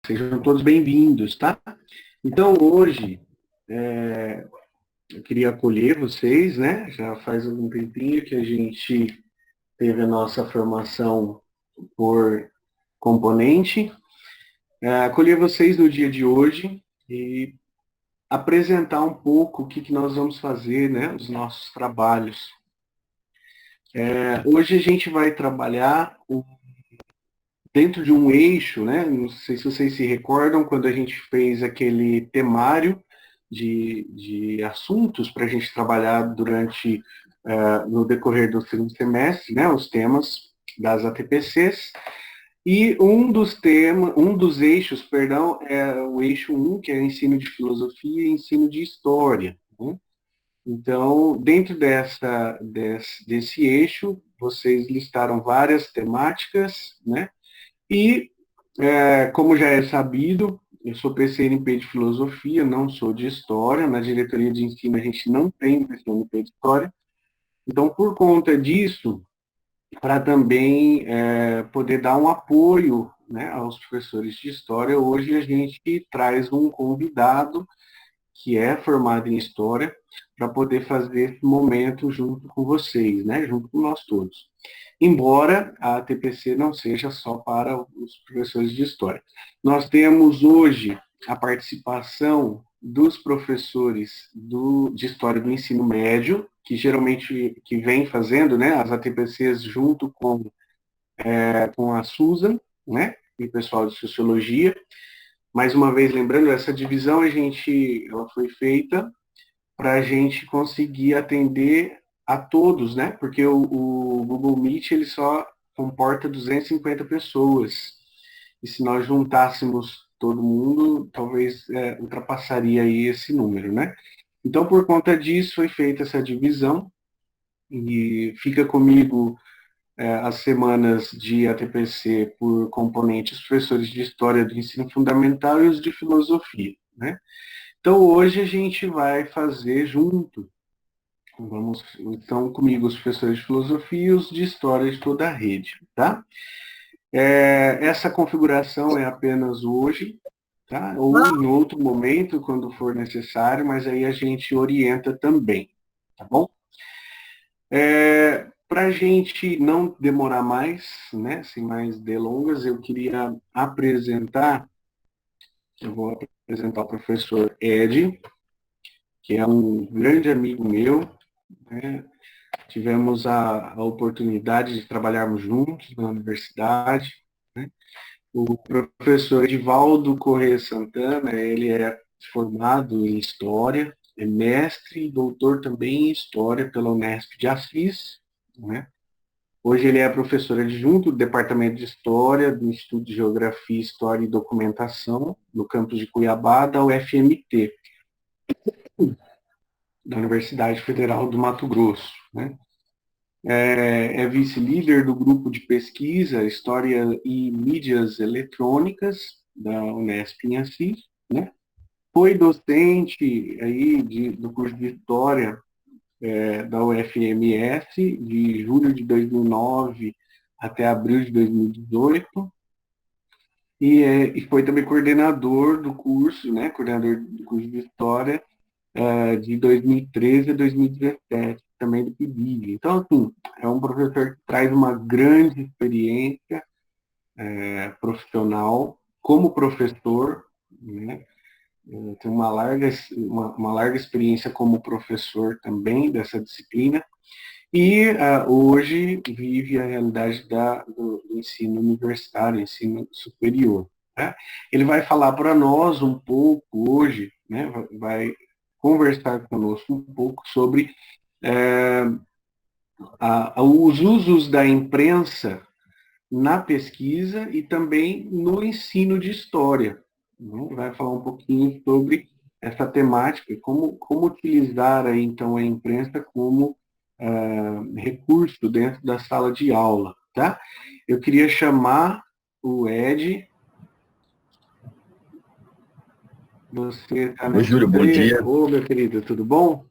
Sejam todos bem-vindos, tá? Então, hoje, eu queria acolher vocês, né? Já faz algum tempinho que a gente teve a nossa formação por componente. Acolher vocês no dia de hoje e apresentar um pouco o que nós vamos fazer, né? Os nossos trabalhos. Hoje a gente vai trabalhar dentro de um eixo, né? Não sei se vocês se recordam quando a gente fez aquele temário de assuntos para a gente trabalhar durante, no decorrer do segundo semestre, né? Os temas das ATPCs. E um dos eixos, perdão, é o eixo 1, que é ensino de filosofia e ensino de história. Né? Então, dentro desse eixo, vocês listaram várias temáticas, né? E, como já é sabido, eu sou PCNP de Filosofia, não sou de História. Na diretoria de ensino a gente não tem PCNP de História. Então, por conta disso, para também poder dar um apoio, né, aos professores de História, hoje a gente traz um convidado que é formado em História para poder fazer esse momento junto com vocês, né, junto com nós todos. Embora a TPC não seja só para os professores de História. Nós temos hoje a participação dos professores de História do Ensino Médio, que geralmente que vem fazendo, né, as ATPCs junto com a Susan, né, e o pessoal de Sociologia. Mais uma vez, lembrando, essa divisão ela foi feita para a gente conseguir atender a todos, né? Porque o Google Meet ele só comporta 250 pessoas. E se nós juntássemos todo mundo, talvez ultrapassaria aí esse número, né? Então, por conta disso, foi feita essa divisão e fica comigo as semanas de ATPC por componentes professores de História do Ensino Fundamental e os de Filosofia, né? Então, hoje a gente vai fazer junto. Então, comigo os professores de filosofia e os de história de toda a rede, tá? Essa configuração é apenas hoje, tá? Ou em outro momento, quando for necessário, mas aí a gente orienta também, tá bom? Para a gente não demorar mais, né, sem mais delongas, eu vou apresentar o professor Ed, que é um grande amigo meu, né? Tivemos a oportunidade de trabalharmos juntos na universidade, né? O professor Edivaldo Corrêa Santana, ele é formado em História, é mestre e doutor também em História pela Unesp de Assis, né? Hoje ele é professor adjunto do Departamento de História, do Instituto de Geografia, História e Documentação, no campus de Cuiabá, da UFMT, da Universidade Federal do Mato Grosso, né? É vice-líder do grupo de pesquisa História e Mídias Eletrônicas da Unesp em Assis, né? Foi docente aí do curso de História da UFMS de julho de 2009 até abril de 2018 e foi também coordenador do curso, né? Coordenador do curso de História de 2013 a 2017, também do PIBIG. Então, assim, é um professor que traz uma grande experiência profissional como professor, né? Tem uma larga experiência como professor também dessa disciplina, e hoje vive a realidade do ensino universitário, ensino superior. Né? Ele vai falar para nós um pouco hoje, né? Vai conversar conosco um pouco sobre os usos da imprensa na pesquisa e também no ensino de história. Né? Vai falar um pouquinho sobre essa temática, como utilizar aí, então, a imprensa como recurso dentro da sala de aula. Tá? Eu queria chamar o Ed. Você está Oi, Júlio, bom dia. Ô, meu querido, tudo bom?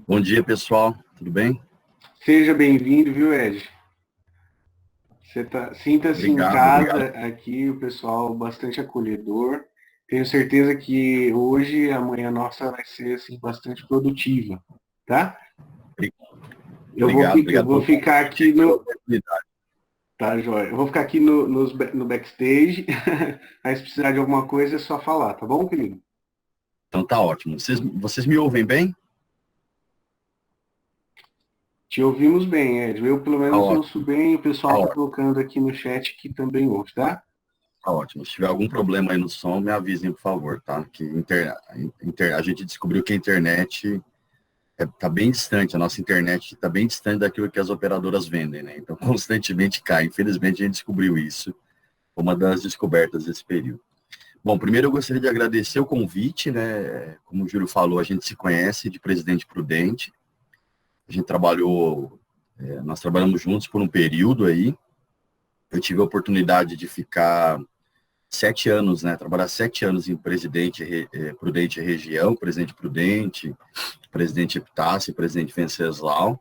Bom dia, pessoal. Tudo bem? Seja bem-vindo, viu, Ed? Sinta-se em Obrigado, casa obrigado. aqui, o pessoal bastante acolhedor. Tenho certeza que hoje, amanhã nossa vai ser assim, bastante produtiva, tá? Obrigado, Eu obrigado vou pelo ficar convite e aqui pela no. oportunidade. Tá, joia. Eu vou ficar aqui no backstage. Aí, se precisar de alguma coisa, é só falar, tá bom, querido? Então tá ótimo. Vocês me ouvem bem? Te ouvimos bem, Ed. Eu, pelo Tá menos, ouço ótimo, bem. O tá pessoal está ótimo, colocando aqui no chat que também ouve, tá? tá ótimo. Se tiver algum problema aí no som, me avisem, por favor, tá? Que a gente descobriu que a internet tá bem distante, a nossa internet está bem distante daquilo que as operadoras vendem, né? Então, constantemente cai. Infelizmente, a gente descobriu isso. Foi uma das descobertas desse período. Bom, primeiro eu gostaria de agradecer o convite, né? Como o Júlio falou, a gente se conhece de Presidente Prudente. A gente trabalhou, nós trabalhamos juntos por um período aí. Eu tive a oportunidade de ficar 7 anos, né? Trabalhar 7 anos em Prudente Região, Presidente Prudente, Presidente Epitácio, Presidente Venceslau.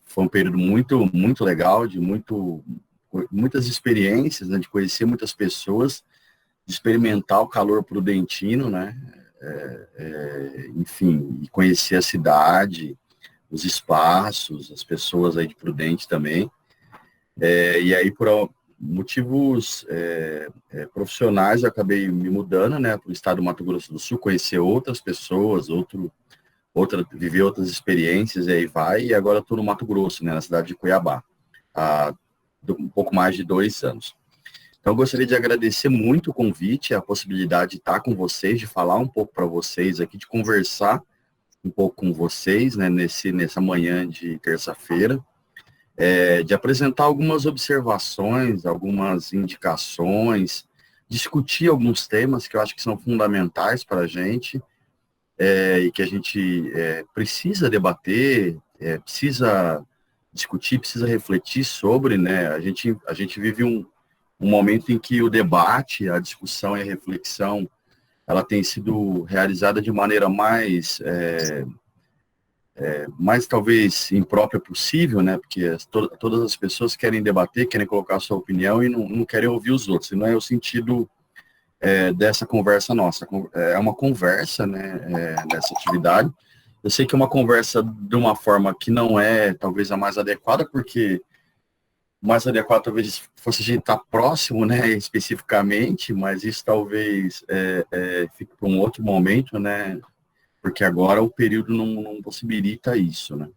Foi um período muito legal, de muitas experiências, né? De conhecer muitas pessoas, de experimentar o calor prudentino, né? Enfim, e conhecer a cidade, os espaços, as pessoas aí de Prudente também. E aí, por motivos profissionais, eu acabei me mudando, né, para o estado do Mato Grosso do Sul, conhecer outras pessoas, viver outras experiências, e aí vai. E agora estou no Mato Grosso, né, na cidade de Cuiabá, há um pouco mais de 2 anos. Então, eu gostaria de agradecer muito o convite, a possibilidade de estar com vocês, de falar um pouco para vocês aqui, de conversar um pouco com vocês, né, nessa manhã de terça-feira, de apresentar algumas observações, algumas indicações, discutir alguns temas que eu acho que são fundamentais para a gente, e que a gente precisa debater, precisa discutir, precisa refletir sobre, né? A gente vive um momento em que o debate, a discussão e a reflexão, ela tem sido realizada de maneira mais talvez imprópria possível, né? Porque todas as pessoas querem debater, querem colocar a sua opinião e não querem ouvir os outros. E não é o sentido dessa conversa nossa. É uma conversa, né? Nessa atividade. Eu sei que é uma conversa de uma forma que não é talvez a mais adequada, porque o mais adequado talvez fosse a gente estar próximo, né? Especificamente, mas isso talvez fique para um outro momento, né? Porque agora o período não possibilita isso, né?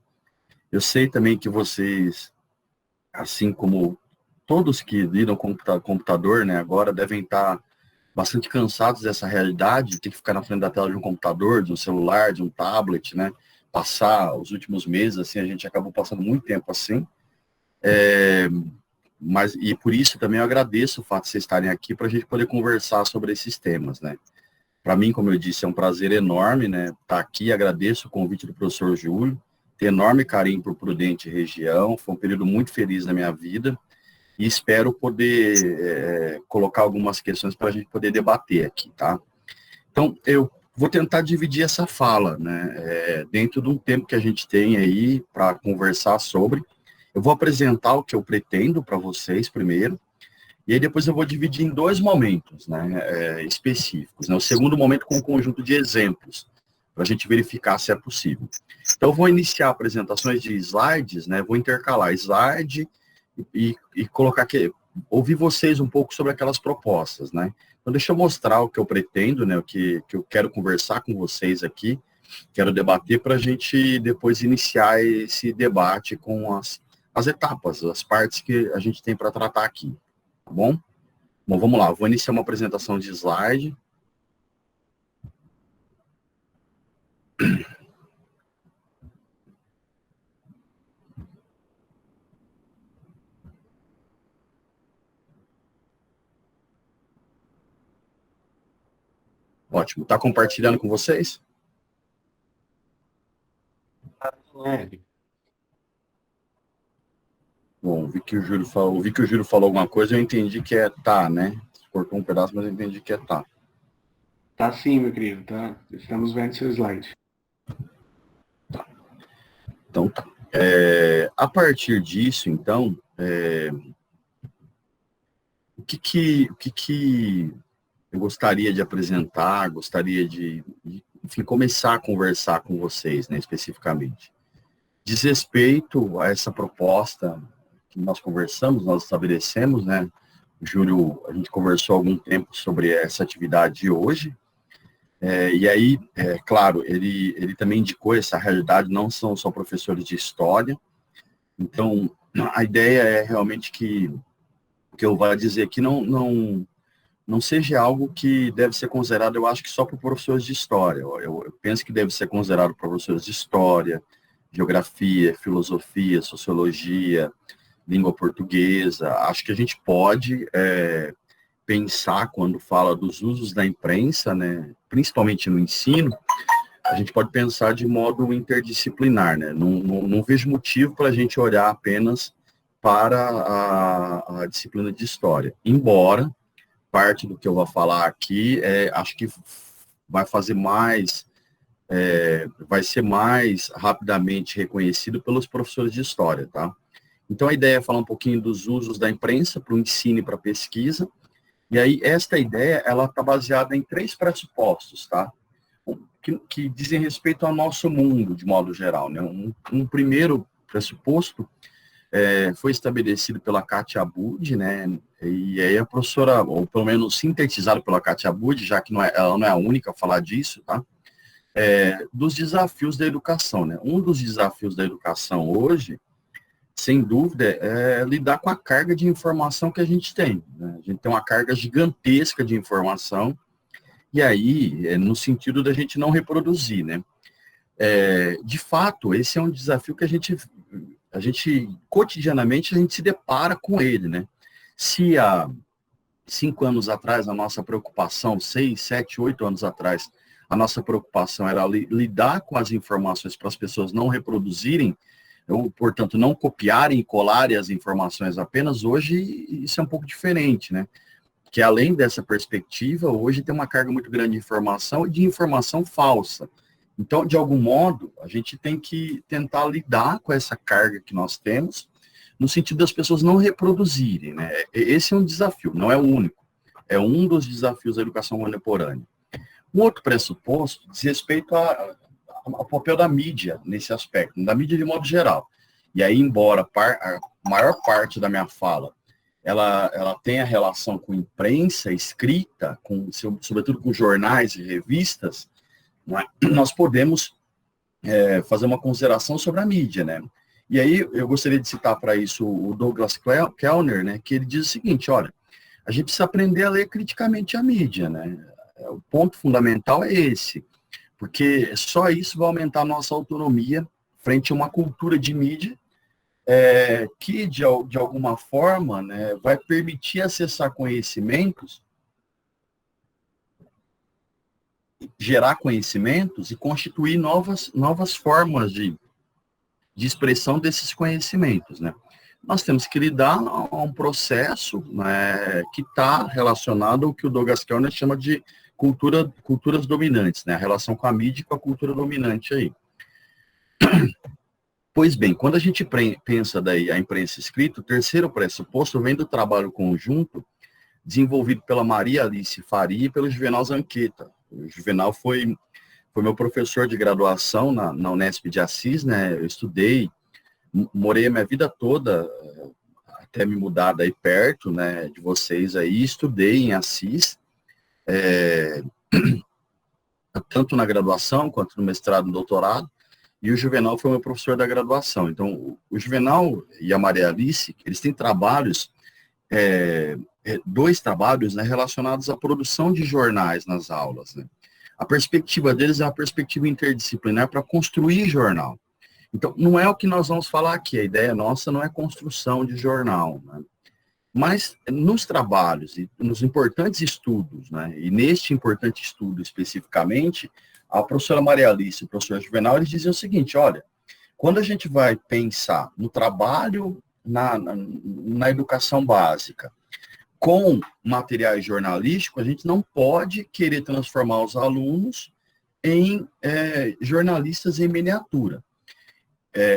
Eu sei também que vocês, assim como todos que lidam com computador, né, agora devem estar bastante cansados dessa realidade, de ter que ficar na frente da tela de um computador, de um celular, de um tablet, né? Passar os últimos meses, assim, a gente acabou passando muito tempo assim. Mas, e por isso também eu agradeço o fato de vocês estarem aqui para a gente poder conversar sobre esses temas, né? Para mim, como eu disse, é um prazer enorme, né, estar aqui. Agradeço o convite do professor Júlio. Tenho enorme carinho por Prudente Região. Foi um período muito feliz na minha vida. E espero poder colocar algumas questões para a gente poder debater aqui, tá? Então, eu vou tentar dividir essa fala, né, dentro de um tempo que a gente tem aí para conversar sobre. Eu vou apresentar o que eu pretendo para vocês primeiro, e aí depois eu vou dividir em dois momentos, né, específicos. Né? O segundo momento com um conjunto de exemplos, para a gente verificar se é possível. Então, eu vou iniciar apresentações de slides, né, vou intercalar slide e colocar aqui, ouvir vocês um pouco sobre aquelas propostas, né. Então, deixa eu mostrar o que eu pretendo, né, o que eu quero conversar com vocês aqui, quero debater para a gente depois iniciar esse debate com as etapas, as partes que a gente tem para tratar aqui. Tá bom? Bom, vamos lá. Vou iniciar uma apresentação de slide. Ótimo. Está compartilhando com vocês? É, Bom, vi que o Júlio falou alguma coisa, eu entendi que é tá, né? Cortou um pedaço, mas eu entendi que é tá. tá sim, meu querido, tá? Estamos vendo seu slide. Então tá. A partir disso, então, o que eu gostaria de apresentar, gostaria de enfim, começar a conversar com vocês, né, especificamente. Diz respeito a essa proposta que nós conversamos, nós estabelecemos, né, Júlio, a gente conversou há algum tempo sobre essa atividade de hoje, e aí, claro, ele também indicou essa realidade, não são só professores de história, então a ideia é realmente que eu vou dizer aqui não seja algo que deve ser considerado, eu acho que só para professores de história. Eu penso que deve ser considerado para professores de história, geografia, filosofia, sociologia, língua portuguesa. Acho que a gente pode pensar, quando fala dos usos da imprensa, né, principalmente no ensino, a gente pode pensar de modo interdisciplinar. Né? Não vejo motivo para a gente olhar apenas para a disciplina de história. Embora parte do que eu vou falar aqui, acho que vai fazer mais, vai ser mais rapidamente reconhecido pelos professores de história, tá? Então, a ideia é falar um pouquinho dos usos da imprensa para o ensino e para a pesquisa, e aí esta ideia, ela está baseada em 3 pressupostos, tá? Que dizem respeito ao nosso mundo, de modo geral, né? Um primeiro pressuposto foi estabelecido pela Katia Abud, né? E aí a professora, ou pelo menos sintetizado pela Katia Abud, já que ela não é a única a falar disso, tá? Dos desafios da educação, né? Um dos desafios da educação hoje, sem dúvida, é lidar com a carga de informação que a gente tem, né? A gente tem uma carga gigantesca de informação, e aí, no sentido da gente não reproduzir, né? De fato, esse é um desafio que a gente cotidianamente, a gente se depara com ele, né? Se há 5 anos atrás, a nossa preocupação, 6, 7, 8 anos atrás, a nossa preocupação era lidar com as informações para as pessoas não reproduzirem, ou, portanto, não copiarem e colarem as informações apenas, hoje isso é um pouco diferente, né? Que além dessa perspectiva, hoje tem uma carga muito grande de informação e de informação falsa. Então, de algum modo, a gente tem que tentar lidar com essa carga que nós temos, no sentido das pessoas não reproduzirem, né? Esse é um desafio, não é o único. É um dos desafios da educação contemporânea. Um outro pressuposto diz respeito ao papel da mídia nesse aspecto, da mídia de modo geral. E aí, embora a maior parte da minha fala ela tem a relação com imprensa escrita, sobretudo com jornais e revistas, nós podemos fazer uma consideração sobre a mídia, né? E aí eu gostaria de citar para isso o Douglas Kellner, né, que ele diz o seguinte: olha, a gente precisa aprender a ler criticamente a mídia, né? O ponto fundamental é esse, porque só isso vai aumentar a nossa autonomia frente a uma cultura de mídia que, de alguma forma, né, vai permitir acessar conhecimentos, gerar conhecimentos e constituir novas formas de expressão desses conhecimentos, né? Nós temos que lidar a um processo, né, que está relacionado ao que o Douglas Kellner chama de culturas dominantes, né? A relação com a mídia e com a cultura dominante aí. Pois bem, quando a gente pensa daí a imprensa escrita, o terceiro pressuposto vem do trabalho conjunto desenvolvido pela Maria Alice Faria e pelo Juvenal Zanqueta. O Juvenal foi meu professor de graduação na Unesp de Assis, né? Eu estudei, morei a minha vida toda, até me mudar daí perto, né, de vocês aí, estudei em Assis, tanto na graduação quanto no mestrado e no doutorado, e o Juvenal foi meu professor da graduação. Então, o Juvenal e a Maria Alice, eles têm trabalhos, 2 trabalhos, né, relacionados à produção de jornais nas aulas, né? A perspectiva deles é uma perspectiva interdisciplinar para construir jornal. Então, não é o que nós vamos falar aqui, a ideia nossa não é construção de jornal, né? Mas nos trabalhos e nos importantes estudos, né, e neste importante estudo especificamente, a professora Maria Alice e o professor Juvenal, eles diziam o seguinte: olha, quando a gente vai pensar no trabalho na educação básica, com materiais jornalísticos, a gente não pode querer transformar os alunos em jornalistas em miniatura.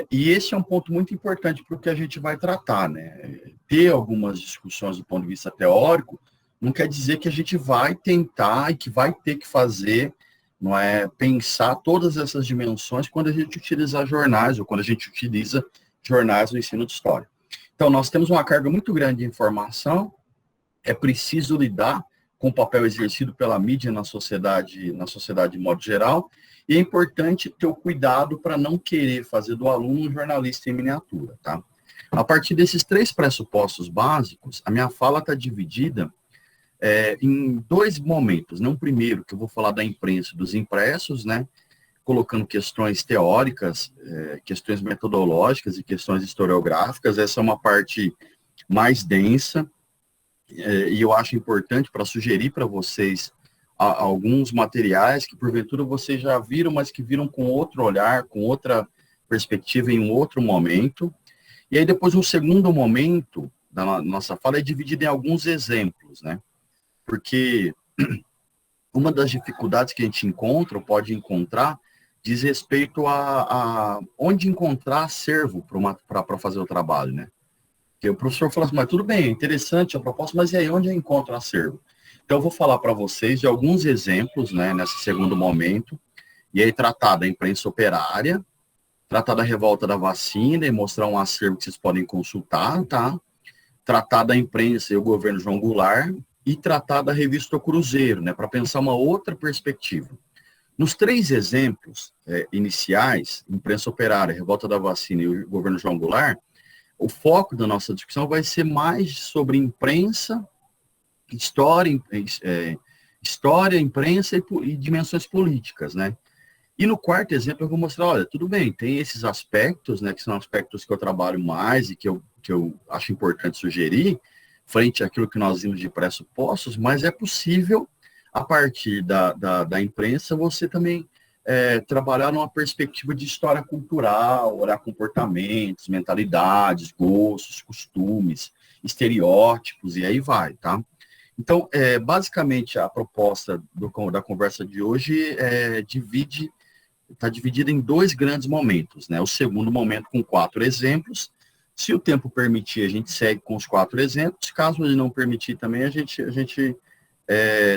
E esse é um ponto muito importante para o que a gente vai tratar, né? Ter algumas discussões do ponto de vista teórico não quer dizer que a gente vai tentar e que vai ter que fazer, não é, pensar todas essas dimensões quando a gente utiliza jornais ou quando a gente utiliza jornais no ensino de história. Então, nós temos uma carga muito grande de informação, é preciso lidar com o papel exercido pela mídia na sociedade de modo geral, e é importante ter o cuidado para não querer fazer do aluno um jornalista em miniatura, tá? A partir desses 3 pressupostos básicos, a minha fala está dividida em 2 momentos, né? Um primeiro, que eu vou falar da imprensa e dos impressos, né? Colocando questões teóricas, questões metodológicas e questões historiográficas. Essa é uma parte mais densa, e eu acho importante para sugerir para vocês alguns materiais que, porventura, vocês já viram, mas que viram com outro olhar, com outra perspectiva, em um outro momento. E aí, depois, um segundo momento da nossa fala é dividido em alguns exemplos, né? Porque uma das dificuldades que a gente encontra, ou pode encontrar, diz respeito a onde encontrar acervo para fazer o trabalho, né? Porque o professor fala assim, mas tudo bem, é interessante a proposta, mas e aí, onde eu encontro acervo? Então, eu vou falar para vocês de alguns exemplos, né, nesse segundo momento, e aí tratar da imprensa operária, tratar da revolta da vacina e mostrar um acervo que vocês podem consultar, tá? Tratar da imprensa e o governo João Goulart, e tratar da revista O Cruzeiro, né, para pensar uma outra perspectiva. Nos 3 exemplos iniciais, imprensa operária, revolta da vacina e o governo João Goulart, o foco da nossa discussão vai ser mais sobre imprensa, história, imprensa e dimensões políticas, né? E no 4º exemplo eu vou mostrar, olha, tudo bem, tem esses aspectos, né, que são aspectos que eu trabalho mais e que eu acho importante sugerir, frente àquilo que nós vimos de pressupostos, mas é possível, a partir da imprensa, você também trabalhar numa perspectiva de história cultural, olhar comportamentos, mentalidades, gostos, costumes, estereótipos, e aí vai, tá? Então, basicamente, a proposta da conversa de hoje está dividida em 2 grandes momentos, né? O segundo momento com 4 exemplos. Se o tempo permitir, a gente segue com os 4 exemplos. Caso ele não permitir também, a gente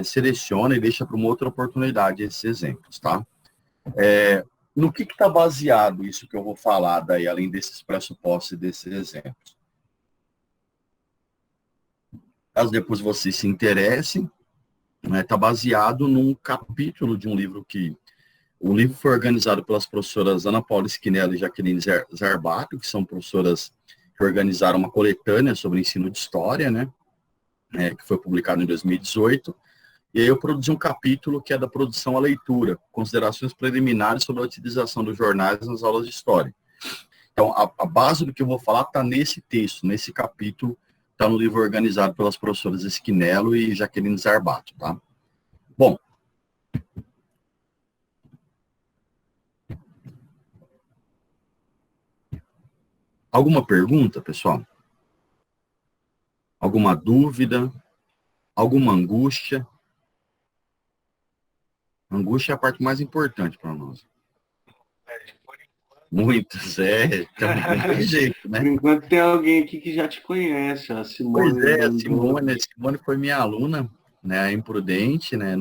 seleciona e deixa para uma outra oportunidade esses exemplos, tá? No que está baseado isso que eu vou falar daí, além desses pressupostos e desses exemplos? Caso depois vocês se interessem, está baseado num capítulo de um livro que... O livro foi organizado pelas professoras Ana Paula Schinelli e Jaqueline Zarbato, que são professoras que organizaram uma coletânea sobre ensino de história, né? Que foi publicado em 2018. E aí eu produzi um capítulo que é da produção à leitura, considerações preliminares sobre a utilização dos jornais nas aulas de história. Então, a base do que eu vou falar está nesse texto, nesse capítulo, está no livro organizado pelas professoras Schinelli e Jaqueline Zarbato, tá? Bom, alguma pergunta, pessoal? Alguma dúvida? Alguma angústia? Angústia é a parte mais importante para nós. Muitas, então não tem jeito, né? Por enquanto tem alguém aqui que já te conhece, a Simone. Pois é, a Simone foi minha aluna, né, imprudente, né,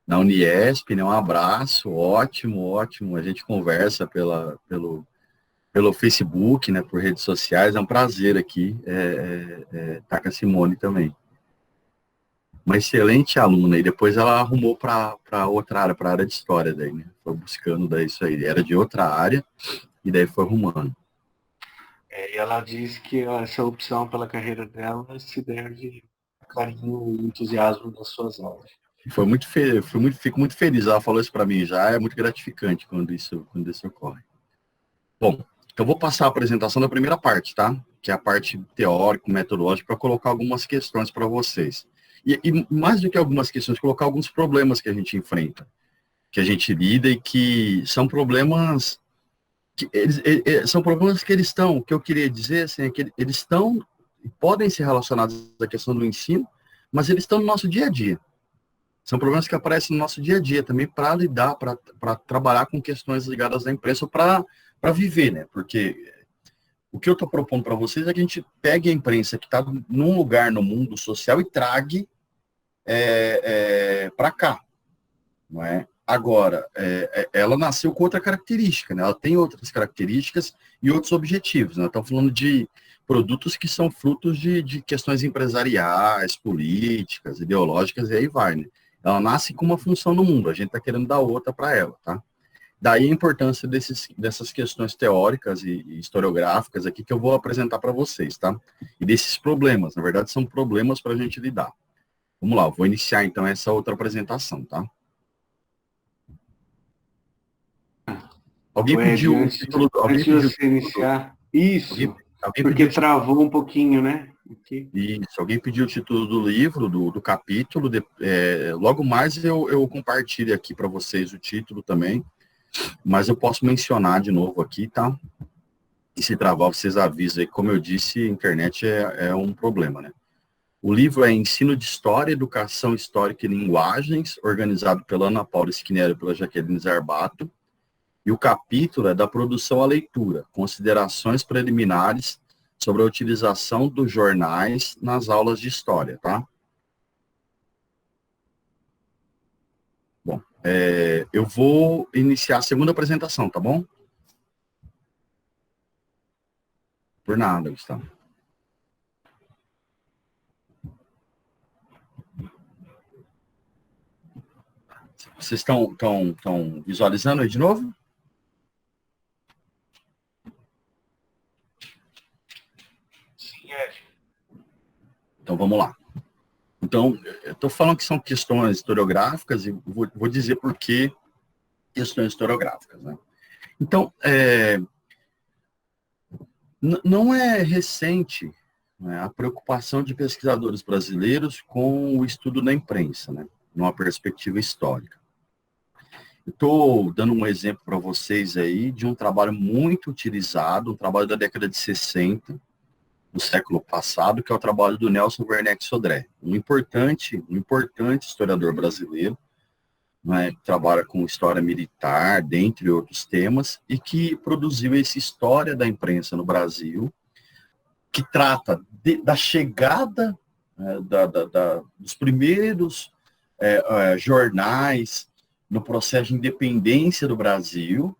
na Uniesp, né, um abraço, ótimo, a gente conversa pelo Facebook, né, por redes sociais, é um prazer aqui estar com a Simone também. Uma excelente aluna, e depois ela arrumou para outra área, para a área de história, daí, né, foi buscando daí isso aí, era de outra área, e daí foi arrumando. E ela disse que essa opção pela carreira dela se deve ao carinho e entusiasmo das suas aulas. Fico muito feliz, ela falou isso para mim já, é muito gratificante quando isso ocorre. Bom, então eu vou passar a apresentação da primeira parte, tá? Que é a parte teórica, metodológica, para colocar algumas questões para vocês. E mais do que algumas questões, colocar alguns problemas que a gente enfrenta, que a gente lida e que são problemas que eles estão, o que eu queria dizer assim, é que eles podem ser relacionados à questão do ensino, mas eles estão no nosso dia a dia. São problemas que aparecem no nosso dia a dia também para lidar, para trabalhar com questões ligadas à imprensa, para viver, né? Porque o que eu estou propondo para vocês é que a gente pegue a imprensa que está num lugar no mundo social e trague para cá, não é? Agora, ela nasceu com outra característica, né? Ela tem outras características e outros objetivos, né? Estamos falando de produtos que são frutos de questões empresariais, políticas, ideológicas, e aí vai, né? Ela nasce com uma função no mundo, a gente está querendo dar outra para ela, tá? Daí a importância dessas questões teóricas e historiográficas aqui que eu vou apresentar para vocês, tá? E desses problemas, na verdade, são problemas para a gente lidar. Vamos lá, eu vou iniciar então essa outra apresentação, tá? Alguém pediu o título? Antes de você iniciar, isso, porque travou um pouquinho, né? Okay. Isso, alguém pediu o título do livro, do capítulo, logo mais eu compartilho aqui para vocês o título também, mas eu posso mencionar de novo aqui, tá? E se travar, vocês avisam aí, como eu disse, a internet é um problema, né? O livro é Ensino de História, Educação Histórica e Linguagens, organizado pela Ana Paula Schinneri e pela Jaqueline Zarbato, e o capítulo é da produção à leitura, considerações preliminares sobre a utilização dos jornais nas aulas de história, tá? Bom, eu vou iniciar a segunda apresentação, tá bom? Por nada, Gustavo. Vocês estão visualizando aí de novo? Então, vamos lá. Então, eu estou falando que são questões historiográficas e vou dizer por que questões historiográficas, né? Então, não é recente, né, a preocupação de pesquisadores brasileiros com o estudo da imprensa, né, numa perspectiva histórica. Estou dando um exemplo para vocês aí de um trabalho muito utilizado, um trabalho da década de 60, do século passado, que é o trabalho do Nelson Werneck Sodré, um importante historiador brasileiro, né, que trabalha com história militar, dentre outros temas, e que produziu essa História da Imprensa no Brasil, que trata da chegada dos primeiros jornais no processo de independência do Brasil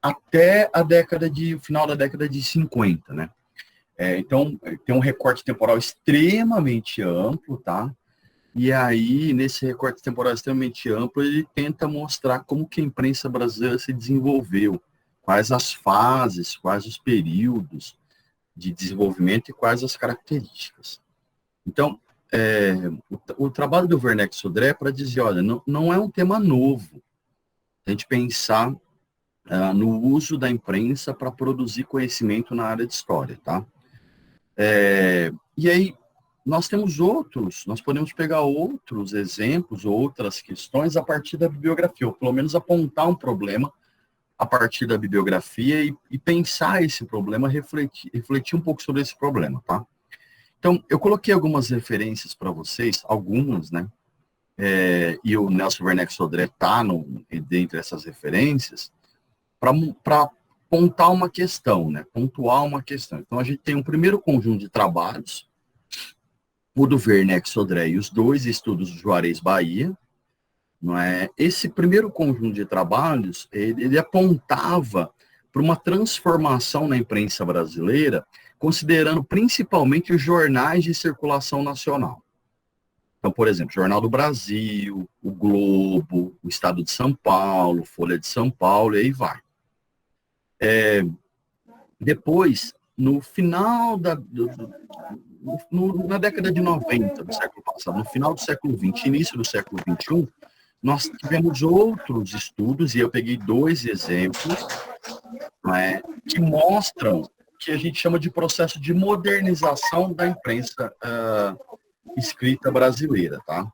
até o final da década de 50, né? Então, tem um recorte temporal extremamente amplo, tá? E aí, nesse recorte temporal extremamente amplo, ele tenta mostrar como que a imprensa brasileira se desenvolveu, quais as fases, quais os períodos de desenvolvimento e quais as características. Então, o trabalho do Werneck Sodré é para dizer, olha, não é um tema novo a gente pensar no uso da imprensa para produzir conhecimento na área de história, tá? E aí, nós podemos pegar outros exemplos, outras questões a partir da bibliografia, ou pelo menos apontar um problema a partir da bibliografia e pensar esse problema, refletir um pouco sobre esse problema, tá? Então, eu coloquei algumas referências para vocês, algumas, né? E o Nelson Werneck Sodré está dentre essas referências, para pontuar uma questão, né? Pontuar uma questão. Então, a gente tem um primeiro conjunto de trabalhos, o do Werneck Sodré e os dois estudos do Juarez Bahia, não é? Esse primeiro conjunto de trabalhos, ele apontava para uma transformação na imprensa brasileira, considerando principalmente os jornais de circulação nacional. Então, por exemplo, Jornal do Brasil, o Globo, o Estado de São Paulo, Folha de São Paulo, e aí vai. Depois, no final na década de 90 do século passado, no final do século XX, início do século XXI, nós tivemos outros estudos, e eu peguei dois exemplos, né, que mostram que a gente chama de processo de modernização da imprensa escrita brasileira, tá?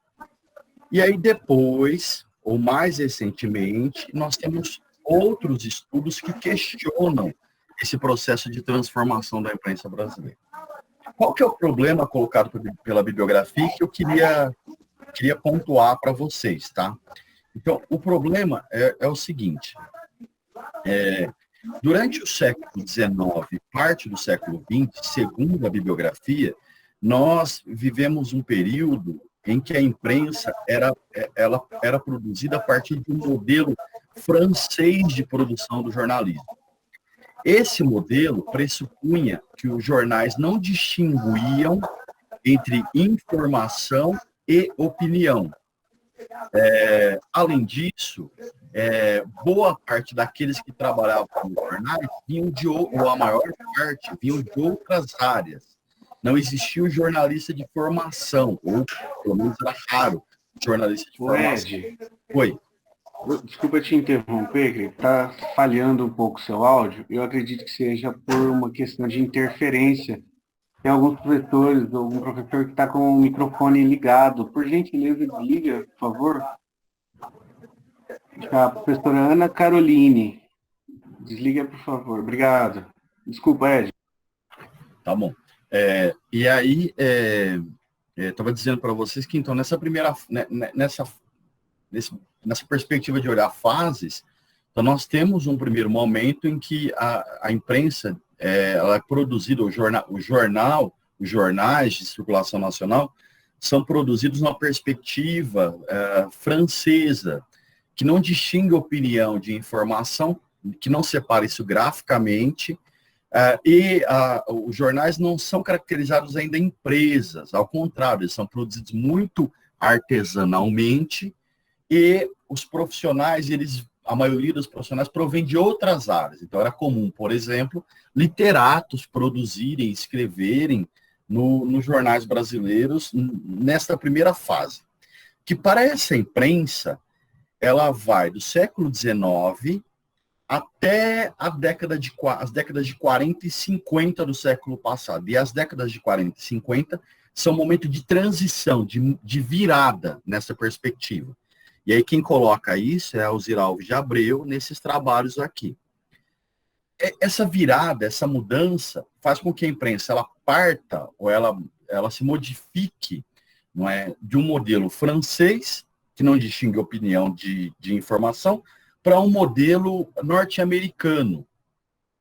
E aí depois, ou mais recentemente, nós temos outros estudos que questionam esse processo de transformação da imprensa brasileira. Qual que é o problema colocado pela bibliografia que eu queria queria pontuar para vocês, tá? Então, o problema é o seguinte, durante o século XIX, parte do século XX, segundo a bibliografia, nós vivemos um período em que a imprensa ela era produzida a partir de um modelo francês de produção do jornalismo. Esse modelo pressupunha que os jornais não distinguiam entre informação e opinião. Além disso, boa parte daqueles que trabalhavam nos jornais vinham ou a maior parte, vinham de outras áreas. Não existia o jornalista de formação, ou pelo menos era raro o jornalista de formação. Ed, Oi. Desculpa te interromper, que está falhando um pouco o seu áudio. Eu acredito que seja por uma questão de interferência. Tem alguns professores, algum professor que está com o microfone ligado. Por gentileza, desliga, por favor. A professora Ana Caroline. Desliga, por favor. Obrigado. Desculpa, Ed. Tá bom. E aí, estava dizendo para vocês que, então, nessa perspectiva de olhar fases, então nós temos um primeiro momento em que a imprensa ela é produzida, os jornais de circulação nacional são produzidos numa perspectiva francesa, que não distingue opinião de informação, que não separa isso graficamente, os jornais não são caracterizados ainda em empresas, ao contrário, eles são produzidos muito artesanalmente, e os profissionais, a maioria dos profissionais provém de outras áreas. Então, era comum, por exemplo, literatos produzirem, escreverem nos jornais brasileiros nesta primeira fase. Que para essa imprensa, ela vai do século XIX até as décadas de 40 e 50 do século passado. E as décadas de 40 e 50 são um momento de transição, de virada nessa perspectiva. E aí quem coloca isso é Alzira Alves de Abreu nesses trabalhos aqui. Essa virada, essa mudança, faz com que a imprensa ela parta, ou ela se modifique, não é, de um modelo francês, que não distingue opinião de informação, para um modelo norte-americano.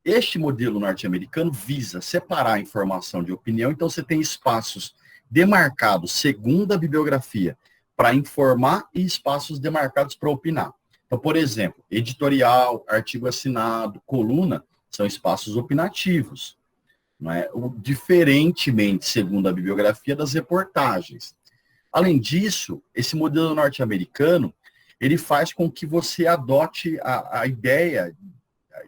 Este modelo norte-americano visa separar a informação de opinião, então você tem espaços demarcados, segundo a bibliografia, para informar e espaços demarcados para opinar. Então, por exemplo, editorial, artigo assinado, coluna, são espaços opinativos, não é? Diferentemente, segundo a bibliografia, das reportagens. Além disso, esse modelo norte-americano, ele faz com que você adote a ideia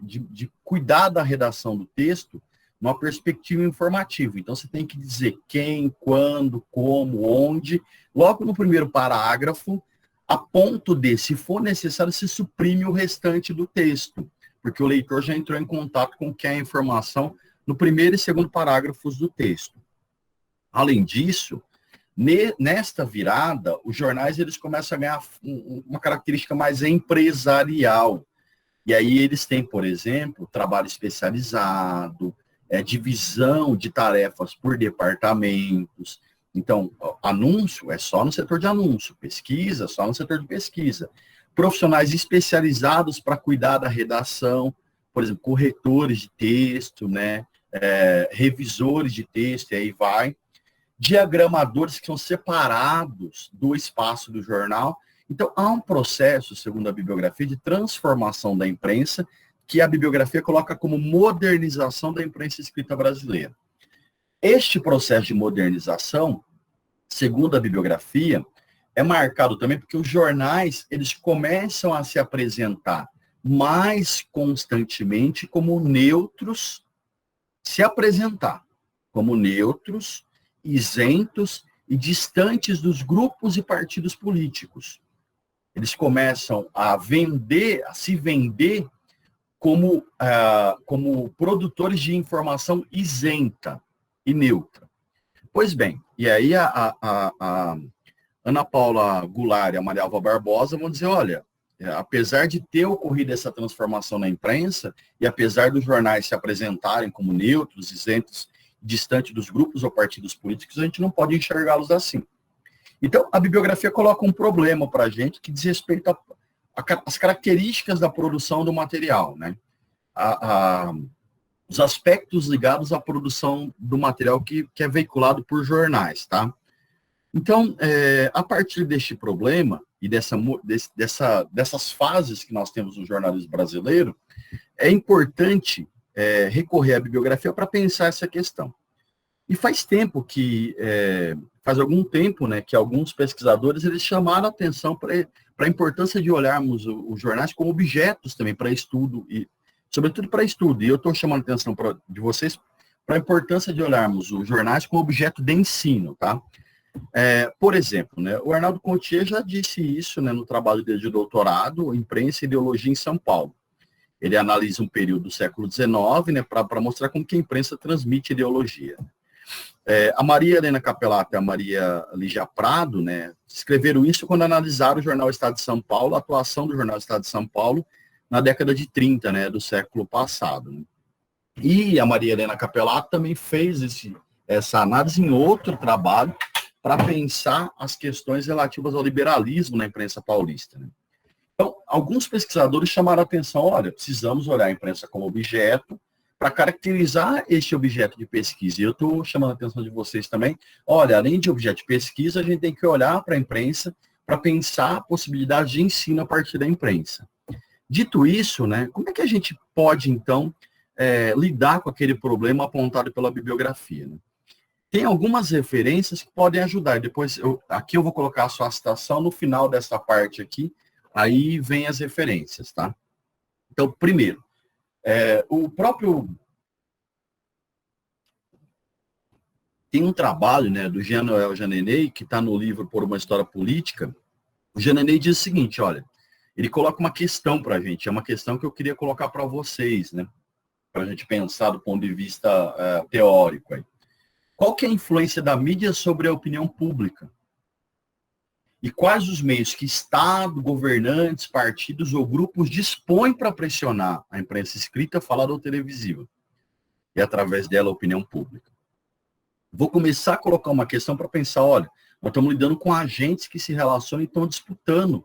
de cuidar da redação do texto numa perspectiva informativa. Então, você tem que dizer quem, quando, como, onde. Logo no primeiro parágrafo, a ponto de, se for necessário, se suprime o restante do texto, porque o leitor já entrou em contato com o que é a informação no primeiro e segundo parágrafos do texto. Além disso, nesta virada, os jornais eles começam a ganhar uma característica mais empresarial. E aí eles têm, por exemplo, trabalho especializado, divisão de tarefas por departamentos. Então, anúncio é só no setor de anúncio, pesquisa só no setor de pesquisa. Profissionais especializados para cuidar da redação, por exemplo, corretores de texto, né, revisores de texto, e aí vai. Diagramadores que são separados do espaço do jornal. Então, há um processo, segundo a bibliografia, de transformação da imprensa, que a bibliografia coloca como modernização da imprensa escrita brasileira. Este processo de modernização, segundo a bibliografia, é marcado também porque os jornais eles começam a se apresentar mais constantemente como neutros, isentos e distantes dos grupos e partidos políticos. Eles começam a se vender como produtores de informação isenta e neutra. Pois bem, e aí a Ana Paula Goulart e a Maria Alva Barbosa vão dizer, olha, apesar de ter ocorrido essa transformação na imprensa, e apesar dos jornais se apresentarem como neutros, isentos, distante dos grupos ou partidos políticos, a gente não pode enxergá-los assim. Então, a bibliografia coloca um problema para a gente que diz respeito às características da produção do material, né? Os aspectos ligados à produção do material que é veiculado por jornais, tá? Então, a partir deste problema e dessas fases que nós temos no jornalismo brasileiro, é importante recorrer à bibliografia para pensar essa questão. E faz algum tempo, né, que alguns pesquisadores eles chamaram a atenção para a importância de olharmos os jornais como objetos também para estudo, e sobretudo para estudo. E eu estou chamando a atenção de vocês para a importância de olharmos os jornais como objeto de ensino, tá? Por exemplo, né, o Arnaldo Contier já disse isso, né, no trabalho dele de doutorado, Imprensa e Ideologia em São Paulo. Ele analisa um período do século XIX, né, para mostrar como que a imprensa transmite ideologia. A Maria Helena Capelato e a Maria Lígia Prado, né, escreveram isso quando analisaram o jornal Estado de São Paulo, a atuação do jornal Estado de São Paulo na década de 30, né, do século passado. Né. E a Maria Helena Capelato também fez essa análise em outro trabalho para pensar as questões relativas ao liberalismo na imprensa paulista. Né. Então, alguns pesquisadores chamaram a atenção, olha, precisamos olhar a imprensa como objeto, para caracterizar este objeto de pesquisa. E eu estou chamando a atenção de vocês também. Olha, além de objeto de pesquisa, a gente tem que olhar para a imprensa para pensar a possibilidade de ensino a partir da imprensa. Dito isso, né, como é que a gente pode, então, lidar com aquele problema apontado pela bibliografia? Né? Tem algumas referências que podem ajudar. Depois, aqui eu vou colocar a sua citação no final dessa parte aqui, aí vem as referências, tá? Então, primeiro, o próprio... Tem um trabalho, né, do Jean-Noël Jeanneney, que está no livro Por uma História Política. O Jeanneney diz o seguinte, olha, ele coloca uma questão para a gente, é uma questão que eu queria colocar para vocês, né, para a gente pensar do ponto de vista teórico. Aí. Qual que é a influência da mídia sobre a opinião pública? E quais os meios que Estado, governantes, partidos ou grupos dispõem para pressionar a imprensa escrita, falada ou televisiva? E, através dela, a opinião pública. Vou começar a colocar uma questão para pensar, olha, nós estamos lidando com agentes que se relacionam e estão disputando,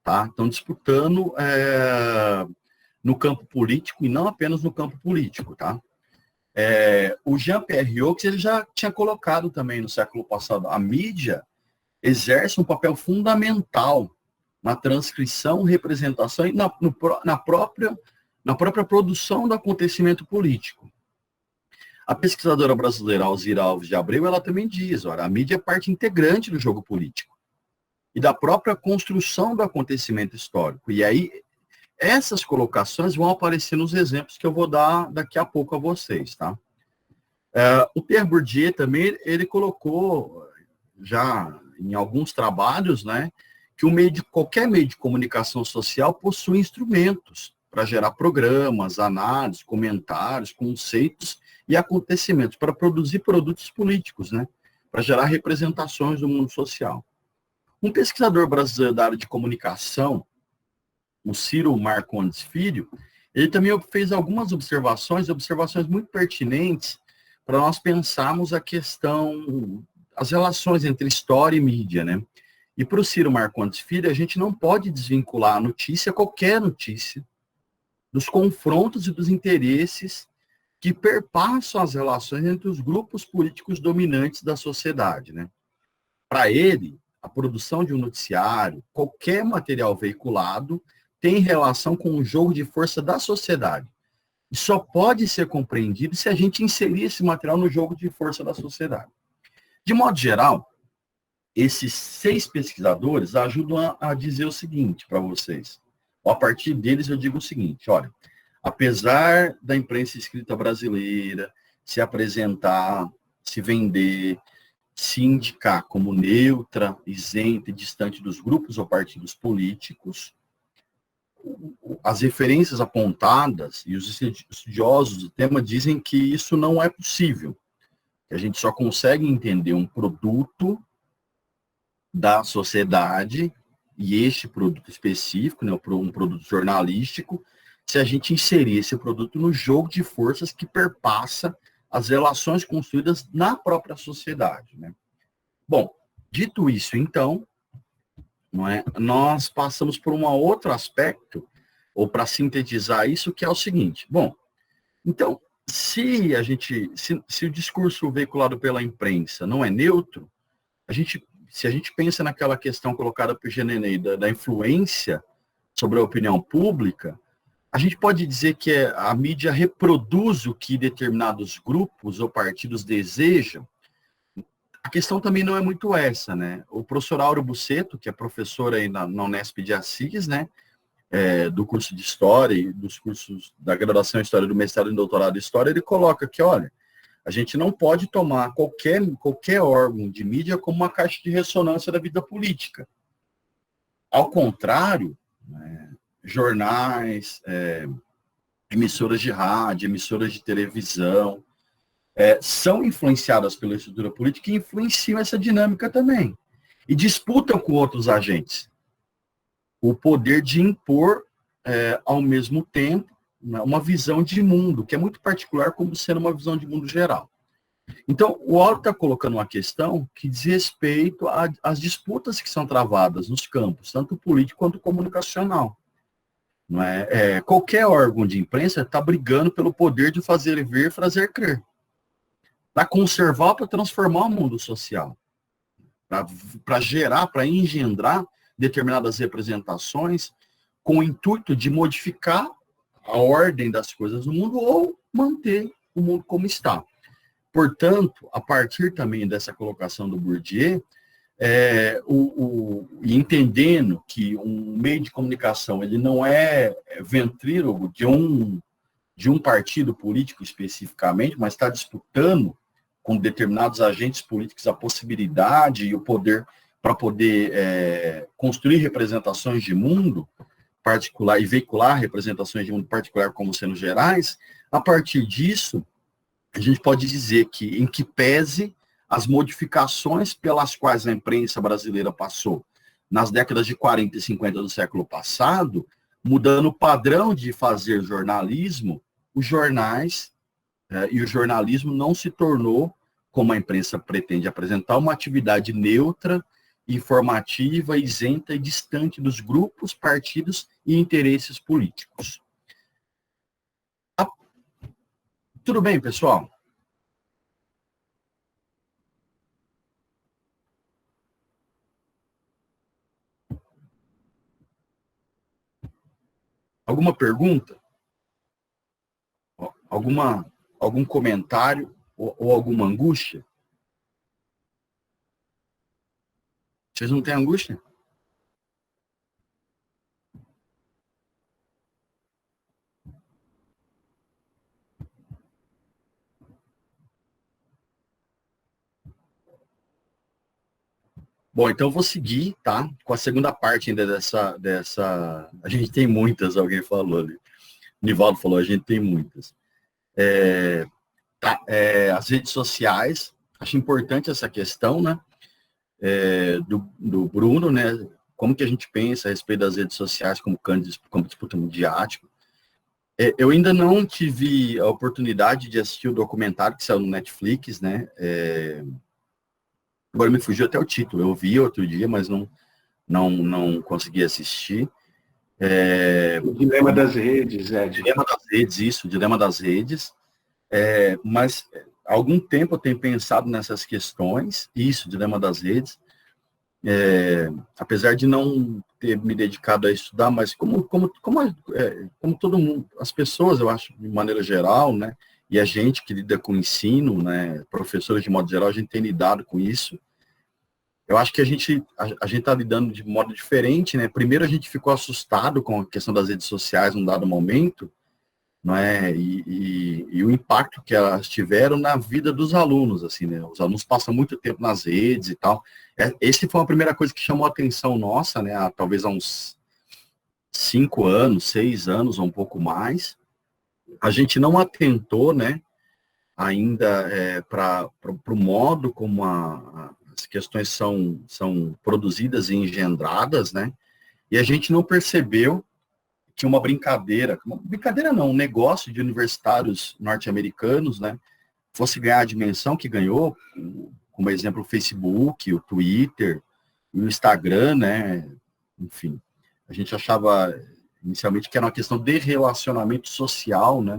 tá? Estão disputando no campo político e não apenas no campo político, tá? O Jean-Pierre Ox, ele já tinha colocado também no século passado, a mídia exerce um papel fundamental na transcrição, representação e na própria produção do acontecimento político. A pesquisadora brasileira Alzira Alves de Abreu, ela também diz, olha, a mídia é parte integrante do jogo político e da própria construção do acontecimento histórico. E aí, essas colocações vão aparecer nos exemplos que eu vou dar daqui a pouco a vocês, tá? O Pierre Bourdieu também, ele colocou já em alguns trabalhos, né, que qualquer meio de comunicação social possui instrumentos para gerar programas, análises, comentários, conceitos e acontecimentos, para produzir produtos políticos, né, para gerar representações do mundo social. Um pesquisador brasileiro da área de comunicação, o Ciro Marcondes Filho, ele também fez algumas observações muito pertinentes para nós pensarmos a questão, as relações entre história e mídia, né? E para o Ciro Marcondes Filho, a gente não pode desvincular a notícia, qualquer notícia, dos confrontos e dos interesses que perpassam as relações entre os grupos políticos dominantes da sociedade, né? Para ele, a produção de um noticiário, qualquer material veiculado, tem relação com o jogo de força da sociedade. E só pode ser compreendido se a gente inserir esse material no jogo de força da sociedade. De modo geral, esses 6 pesquisadores ajudam a dizer o seguinte para vocês. A partir deles eu digo o seguinte, olha, apesar da imprensa escrita brasileira se apresentar, se vender, se indicar como neutra, isenta e distante dos grupos ou partidos políticos, as referências apontadas e os estudiosos do tema dizem que isso não é possível. Que a gente só consegue entender um produto da sociedade, e este produto específico, né, um produto jornalístico, se a gente inserir esse produto no jogo de forças que perpassa as relações construídas na própria sociedade. Né? Bom, Dito isso, então, não é, nós passamos por um outro aspecto, ou para sintetizar isso, que é o seguinte. Bom, então, se o discurso veiculado pela imprensa não é neutro, se a gente pensa naquela questão colocada por Genenei da influência sobre a opinião pública, a gente pode dizer que a mídia reproduz o que determinados grupos ou partidos desejam. A questão também não é muito essa, né? O professor Áureo Bucetto, que é professor aí na Unesp de Assis, né? Do curso de História e dos cursos da graduação em História, do mestrado e doutorado em História, ele coloca que, olha, a gente não pode tomar qualquer órgão de mídia como uma caixa de ressonância da vida política. Ao contrário, né, jornais, emissoras de rádio, emissoras de televisão, são influenciadas pela estrutura política e influenciam essa dinâmica também. E disputam com outros agentes o poder de impor, ao mesmo tempo, uma visão de mundo, que é muito particular, como sendo uma visão de mundo geral. Então, o Áureo está colocando uma questão que diz respeito às disputas que são travadas nos campos, tanto político quanto comunicacional. Não é? Qualquer órgão de imprensa está brigando pelo poder de fazer ver, fazer crer, para conservar, para transformar o mundo social, para gerar, para engendrar determinadas representações com o intuito de modificar a ordem das coisas no mundo ou manter o mundo como está. Portanto, a partir também dessa colocação do Bourdieu, entendendo que um meio de comunicação ele não é ventrílogo de um partido político especificamente, mas está disputando com determinados agentes políticos a possibilidade e o poder para poder construir representações de mundo particular e veicular representações de mundo particular como sendo gerais. A partir disso, a gente pode dizer que, em que pese as modificações pelas quais a imprensa brasileira passou nas décadas de 40 e 50 do século passado, mudando o padrão de fazer jornalismo, os jornais e o jornalismo não se tornou, como a imprensa pretende apresentar, uma atividade neutra, informativa, isenta e distante dos grupos, partidos e interesses políticos. Tudo bem, pessoal? Alguma pergunta? Algum comentário ou alguma angústia? Vocês não têm angústia? Bom, então eu vou seguir, tá? Com a segunda parte ainda dessa... A gente tem muitas, alguém falou ali. O Nivaldo falou, a gente tem muitas. As redes sociais, acho importante essa questão, né? Do Bruno, né? Como que a gente pensa a respeito das redes sociais como disputa midiática. Eu ainda não tive a oportunidade de assistir o documentário que saiu no Netflix, né? Agora me fugiu até o título. Eu vi outro dia, mas não consegui assistir. O Dilema das Redes, Ed. Dilema das Redes, isso, o Dilema das Redes. Mas há algum tempo eu tenho pensado nessas questões, isso, Dilema das Redes. Apesar de não ter me dedicado a estudar, mas como todo mundo, as pessoas, eu acho, de maneira geral, né? E a gente que lida com o ensino, né, professores de modo geral, a gente tem lidado com isso. Eu acho que a gente está lidando de modo diferente, né? Primeiro a gente ficou assustado com a questão das redes sociais num dado momento, não é? E o impacto que elas tiveram na vida dos alunos, assim, né? Os alunos passam muito tempo nas redes e tal. Esse foi a primeira coisa que chamou a atenção nossa, né? Talvez há uns 5 anos, 6 anos ou um pouco mais. A gente não atentou, né, ainda para o modo como as questões são produzidas e engendradas, né, e a gente não percebeu que uma brincadeira não, um negócio de universitários norte-americanos, né, fosse ganhar a dimensão que ganhou, como exemplo o Facebook, o Twitter, o Instagram, né? Enfim, a gente achava inicialmente que era uma questão de relacionamento social, né?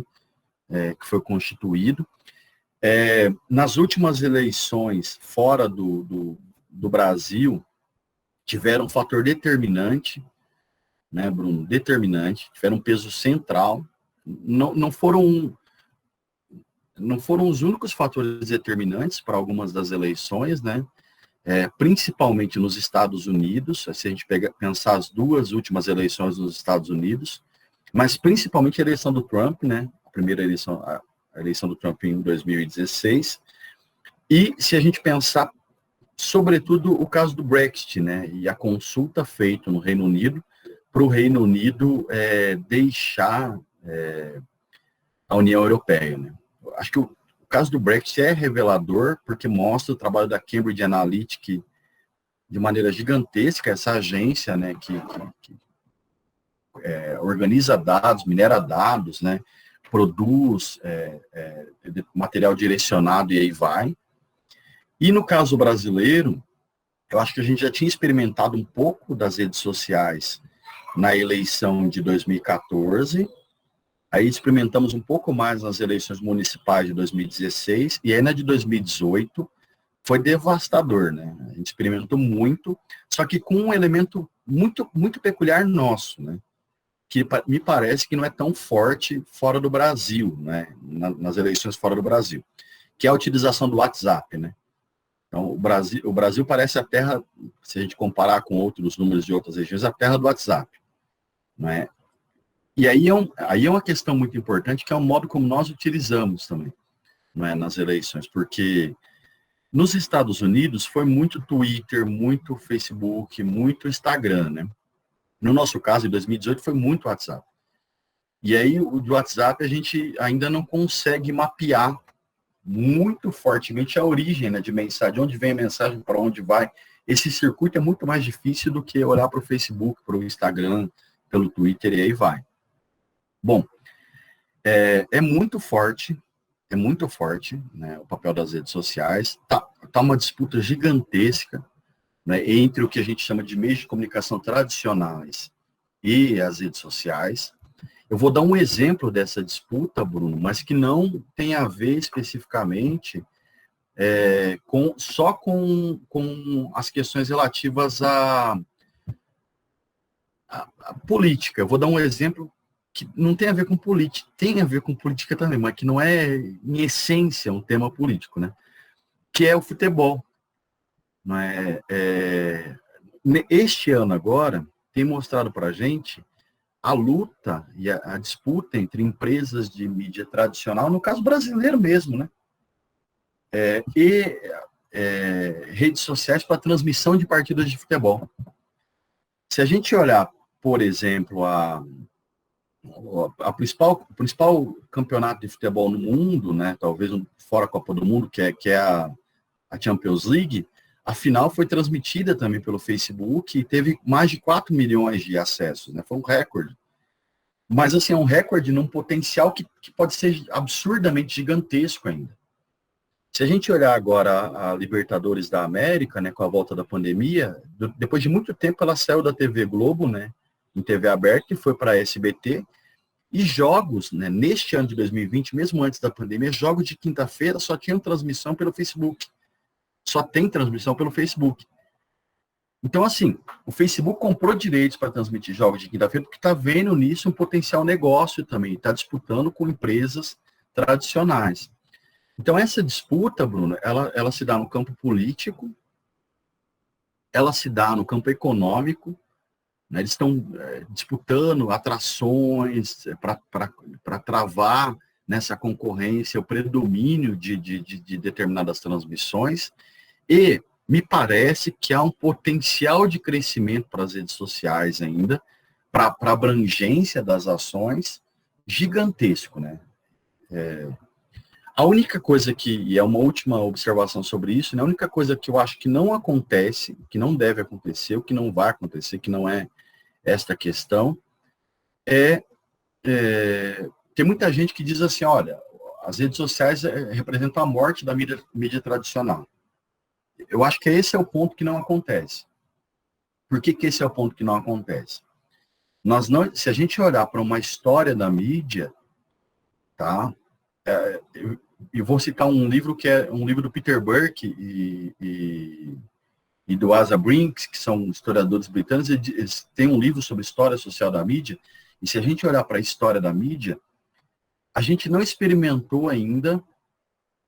Que foi constituído. Nas últimas eleições fora do Brasil, tiveram um fator determinante, né, Bruno? Determinante, tiveram um peso central. Não foram os únicos fatores determinantes para algumas das eleições, né? Principalmente nos Estados Unidos, se a gente pensar as duas últimas eleições nos Estados Unidos, mas principalmente a eleição do Trump, né? A primeira eleição, a eleição do Trump em 2016. E se a gente pensar, sobretudo, o caso do Brexit, né? E a consulta feita no Reino Unido, para o Reino Unido deixar a União Europeia, né? Acho que o caso do Brexit é revelador, porque mostra o trabalho da Cambridge Analytica de maneira gigantesca, essa agência, né, que organiza dados, minera dados, né, produz material direcionado e aí vai. E no caso brasileiro, eu acho que a gente já tinha experimentado um pouco das redes sociais na eleição de 2014, aí experimentamos um pouco mais nas eleições municipais de 2016, e aí na de 2018 foi devastador, né? A gente experimentou muito, só que com um elemento muito, muito peculiar nosso, né? Que me parece que não é tão forte fora do Brasil, né? Nas eleições fora do Brasil, que é a utilização do WhatsApp, né? Então, o Brasil parece a terra, se a gente comparar com outros números de outras regiões, a terra do WhatsApp, não é? E aí é uma questão muito importante, que é o modo como nós utilizamos também, não é, nas eleições, porque nos Estados Unidos foi muito Twitter, muito Facebook, muito Instagram, né? No nosso caso, em 2018, foi muito WhatsApp. E aí, o do WhatsApp, a gente ainda não consegue mapear muito fortemente a origem, né, de mensagem, de onde vem a mensagem, para onde vai. Esse circuito é muito mais difícil do que olhar para o Facebook, para o Instagram, pelo Twitter, e aí vai. Bom, é muito forte, né, o papel das redes sociais. Tá uma disputa gigantesca, né, entre o que a gente chama de meios de comunicação tradicionais e as redes sociais. Eu vou dar um exemplo dessa disputa, Bruno, mas que não tem a ver especificamente só com as questões relativas à política. Eu vou dar um exemplo que não tem a ver com política, tem a ver com política também, mas que não é, em essência, um tema político, né? Que é o futebol. Não é? Este ano agora tem mostrado para a gente a luta e a disputa entre empresas de mídia tradicional, no caso brasileiro mesmo, né? E redes sociais para transmissão de partidas de futebol. Se a gente olhar, por exemplo, o principal campeonato de futebol no mundo, né, talvez fora a Copa do Mundo, que é a Champions League, a final foi transmitida também pelo Facebook e teve mais de 4 milhões de acessos, né? Foi um recorde. Mas, assim, é um recorde num potencial que pode ser absurdamente gigantesco ainda. Se a gente olhar agora a Libertadores da América, né, com a volta da pandemia, depois de muito tempo ela saiu da TV Globo, né, em TV aberta, e foi para a SBT, e jogos, né, neste ano de 2020, mesmo antes da pandemia, jogos de quinta-feira só tinham transmissão pelo Facebook. Só tem transmissão pelo Facebook. Então, assim, o Facebook comprou direitos para transmitir jogos de quinta-feira porque está vendo nisso um potencial negócio também, está disputando com empresas tradicionais. Então, essa disputa, Bruno, ela se dá no campo político, ela se dá no campo econômico, né? Eles estão disputando atrações para travar nessa concorrência o predomínio de determinadas transmissões, e me parece que há um potencial de crescimento para as redes sociais ainda, para a abrangência das ações, gigantesco, né? A única coisa e é uma última observação sobre isso, né? A única coisa que eu acho que não acontece, que não deve acontecer, o que não vai acontecer, que não é esta questão, tem muita gente que diz assim, olha, as redes sociais representam a morte da mídia tradicional. eu acho que esse é o ponto que não acontece. Por que esse é o ponto que não acontece? Se a gente olhar para uma história da mídia, tá? Eu vou citar um livro que é um livro do Peter Burke e do Asa Brinks, que são historiadores britânicos. Eles têm um livro sobre história social da mídia, e se a gente olhar para a história da mídia, a gente não experimentou ainda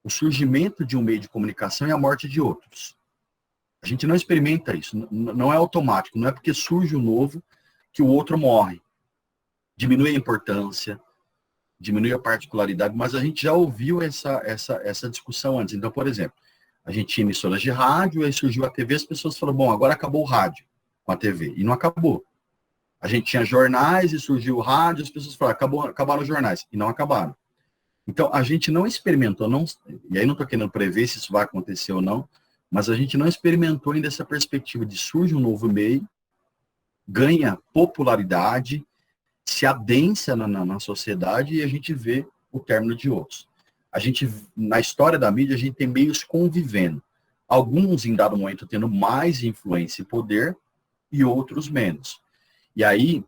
o surgimento de um meio de comunicação e a morte de outros. A gente não experimenta isso, não é automático, não é porque surge o novo que o outro morre. Diminui a importância, diminui a particularidade, mas a gente já ouviu essa discussão antes. Então, por exemplo, a gente tinha emissoras de rádio, aí surgiu a TV, as pessoas falaram, bom, agora acabou o rádio com a TV, e não acabou. A gente tinha jornais e surgiu o rádio, as pessoas falaram, acabaram os jornais, e não acabaram. Então, a gente não experimentou, e aí não estou querendo prever se isso vai acontecer ou não, mas a gente não experimentou ainda essa perspectiva de surge um novo meio, ganha popularidade, se adensa na sociedade e a gente vê o término de outros. Na história da mídia, a gente tem meios convivendo. Alguns, em dado momento, tendo mais influência e poder, e outros menos. E aí,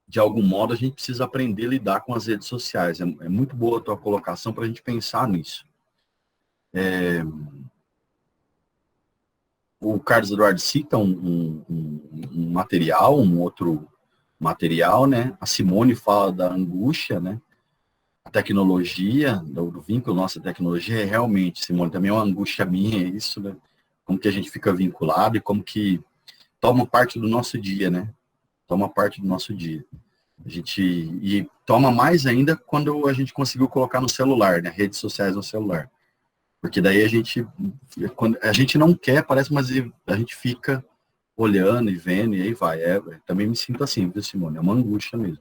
de algum modo, a gente precisa aprender a lidar com as redes sociais. É muito boa a tua colocação para a gente pensar nisso. O Carlos Eduardo cita um material, um outro material, né? A Simone fala da angústia, né? A tecnologia, do vínculo nossa tecnologia é realmente, Simone, também é uma angústia minha, é isso, né? Como que a gente fica vinculado e como que toma parte do nosso dia, né? Toma parte do nosso dia. E toma mais ainda quando a gente conseguiu colocar no celular, né? Redes sociais no celular. Porque daí quando a gente não quer, parece, mas a gente fica olhando e vendo, e aí vai. Também me sinto assim, viu, Simone? É uma angústia mesmo.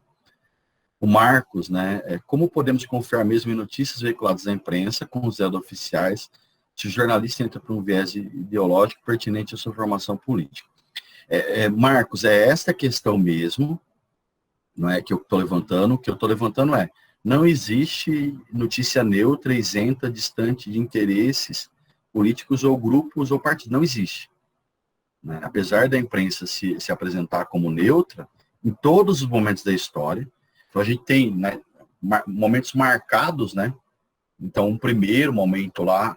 O Marcos, né? Como podemos confiar mesmo em notícias veiculadas na imprensa, com os dados oficiais, se o jornalista entra por um viés ideológico pertinente à sua formação política? Marcos, é esta questão mesmo, não é que eu estou levantando. O que eu estou levantando não existe notícia neutra, isenta, distante de interesses políticos ou grupos ou partidos. Não existe. Né? Apesar da imprensa se apresentar como neutra, em todos os momentos da história, então a gente tem, né, momentos marcados, né? Então, um primeiro momento lá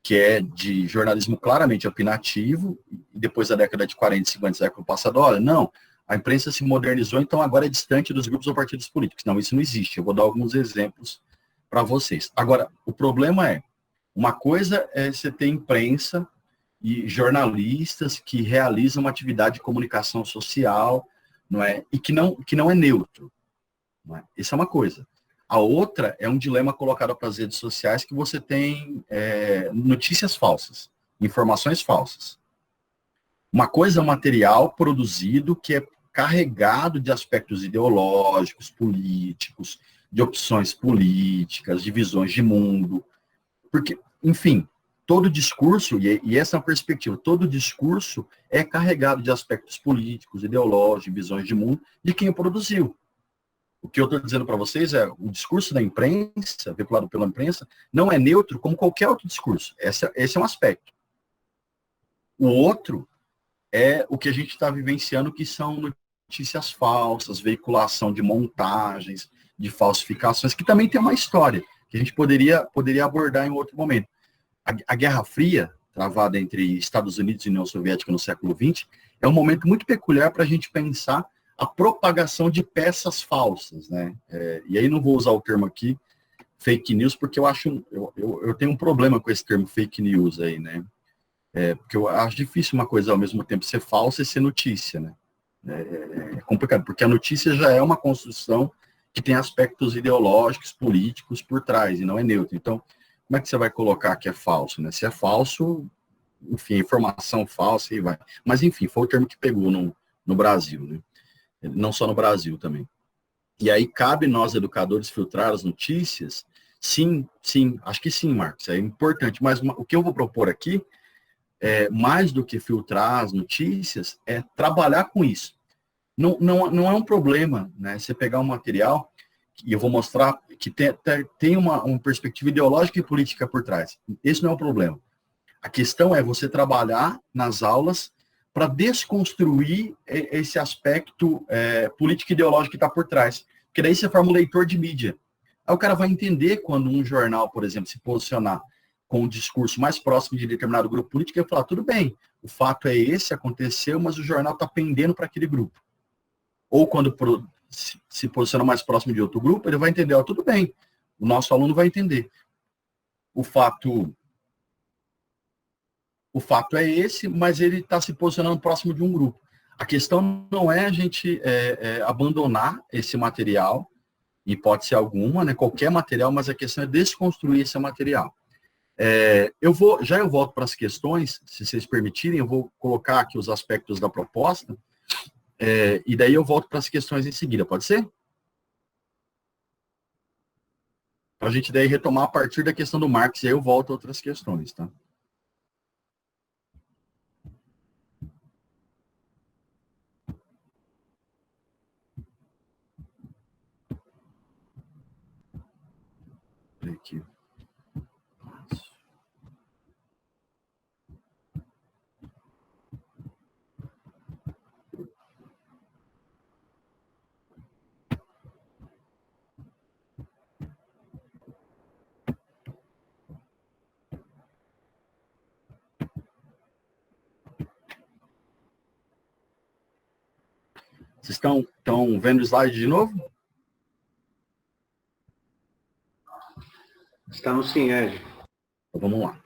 que é de jornalismo claramente opinativo, e depois da década de 40 e 50 do século passado, olha, não, a imprensa se modernizou, então agora é distante dos grupos ou partidos políticos. Não, isso não existe. Eu vou dar alguns exemplos para vocês. Agora, o problema uma coisa é você ter imprensa e jornalistas que realizam uma atividade de comunicação social, não é? E que não é neutro. Não é? Isso é uma coisa. A outra é um dilema colocado para as redes sociais, que você tem notícias falsas, informações falsas. Uma coisa é um material produzido que é carregado de aspectos ideológicos, políticos, de opções políticas, de visões de mundo. Porque, enfim, todo discurso, e essa é uma perspectiva, todo discurso é carregado de aspectos políticos, ideológicos, de visões de mundo, de quem o produziu. O que eu estou dizendo para vocês o discurso da imprensa, veiculado pela imprensa, não é neutro como qualquer outro discurso. Esse é um aspecto. O outro é o que a gente está vivenciando, que são notícias falsas, veiculação de montagens, de falsificações, que também tem uma história, que a gente poderia abordar em outro momento. A Guerra Fria, travada entre Estados Unidos e União Soviética no século XX, é um momento muito peculiar para a gente pensar a propagação de peças falsas, né? E aí não vou usar o termo aqui, fake news, porque eu tenho um problema com esse termo fake news aí, né? Porque eu acho difícil uma coisa ao mesmo tempo ser falsa e ser notícia, né? É complicado, porque a notícia já é uma construção que tem aspectos ideológicos, políticos por trás, e não é neutro. Então, como é que você vai colocar que é falso, né? Se é falso, enfim, informação falsa, e vai. Mas, enfim, foi o termo que pegou no Brasil, né? Não só no Brasil também. E aí, cabe nós, educadores, filtrar as notícias? Sim, acho que sim, Marcos, é importante. Mas o que eu vou propor aqui, mais do que filtrar as notícias, é trabalhar com isso. Não é um problema, né? Você pegar um material, e eu vou mostrar que tem uma perspectiva ideológica e política por trás. Esse não é o problema. A questão é você trabalhar nas aulas para desconstruir esse aspecto político e ideológico que está por trás. Porque daí você forma um leitor de mídia. Aí o cara vai entender quando um jornal, por exemplo, se posicionar com um discurso mais próximo de determinado grupo político, ele vai falar, tudo bem, o fato é esse, aconteceu, mas o jornal está pendendo para aquele grupo. Ou quando se posiciona mais próximo de outro grupo, ele vai entender, ó, tudo bem, o nosso aluno vai entender. O fato é esse, mas ele está se posicionando próximo de um grupo. A questão não é a gente abandonar esse material, em hipótese alguma, né, qualquer material, mas a questão é desconstruir esse material. Eu volto para as questões, se vocês permitirem, eu vou colocar aqui os aspectos da proposta, e daí eu volto para as questões em seguida, pode ser? Para a gente daí retomar a partir da questão do Marx, e aí eu volto a outras questões, tá? Aqui. Vocês estão vendo o slide de novo? Estamos sim, Ed. Então, vamos lá.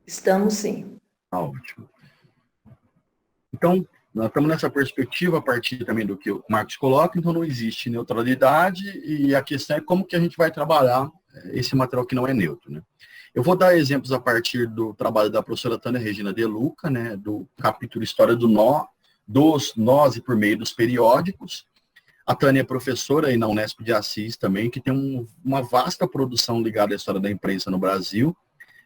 Estamos sim. Ótimo. Então, nós estamos nessa perspectiva a partir também do que o Marx coloca, então não existe neutralidade e a questão é como que a gente vai trabalhar esse material que não é neutro, né? Eu vou dar exemplos a partir do trabalho da professora Tânia Regina De Luca, né, do capítulo História dos Nós e por meio dos periódicos. A Tânia é professora aí na Unesp de Assis também, que tem uma vasta produção ligada à história da imprensa no Brasil.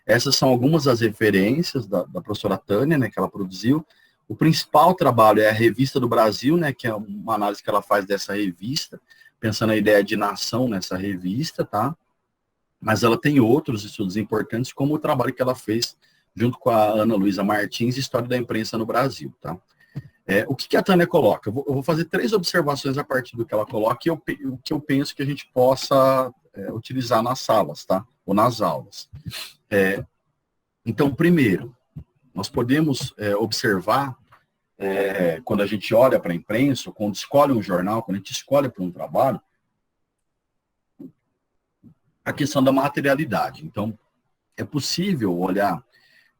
Essas são algumas das referências da professora Tânia, né, que ela produziu. O principal trabalho é a Revista do Brasil, né, que é uma análise que ela faz dessa revista, pensando na ideia de nação nessa revista, tá? Mas ela tem outros estudos importantes, como o trabalho que ela fez junto com a Ana Luísa Martins, História da Imprensa no Brasil, tá? O que a Tânia coloca? Eu vou fazer 3 observações a partir do que ela coloca e o que eu penso que a gente possa utilizar nas salas, tá? Ou nas aulas. Então, primeiro, nós podemos observar, quando a gente olha para a imprensa, quando escolhe um jornal, quando a gente escolhe para um trabalho, a questão da materialidade. Então, é possível olhar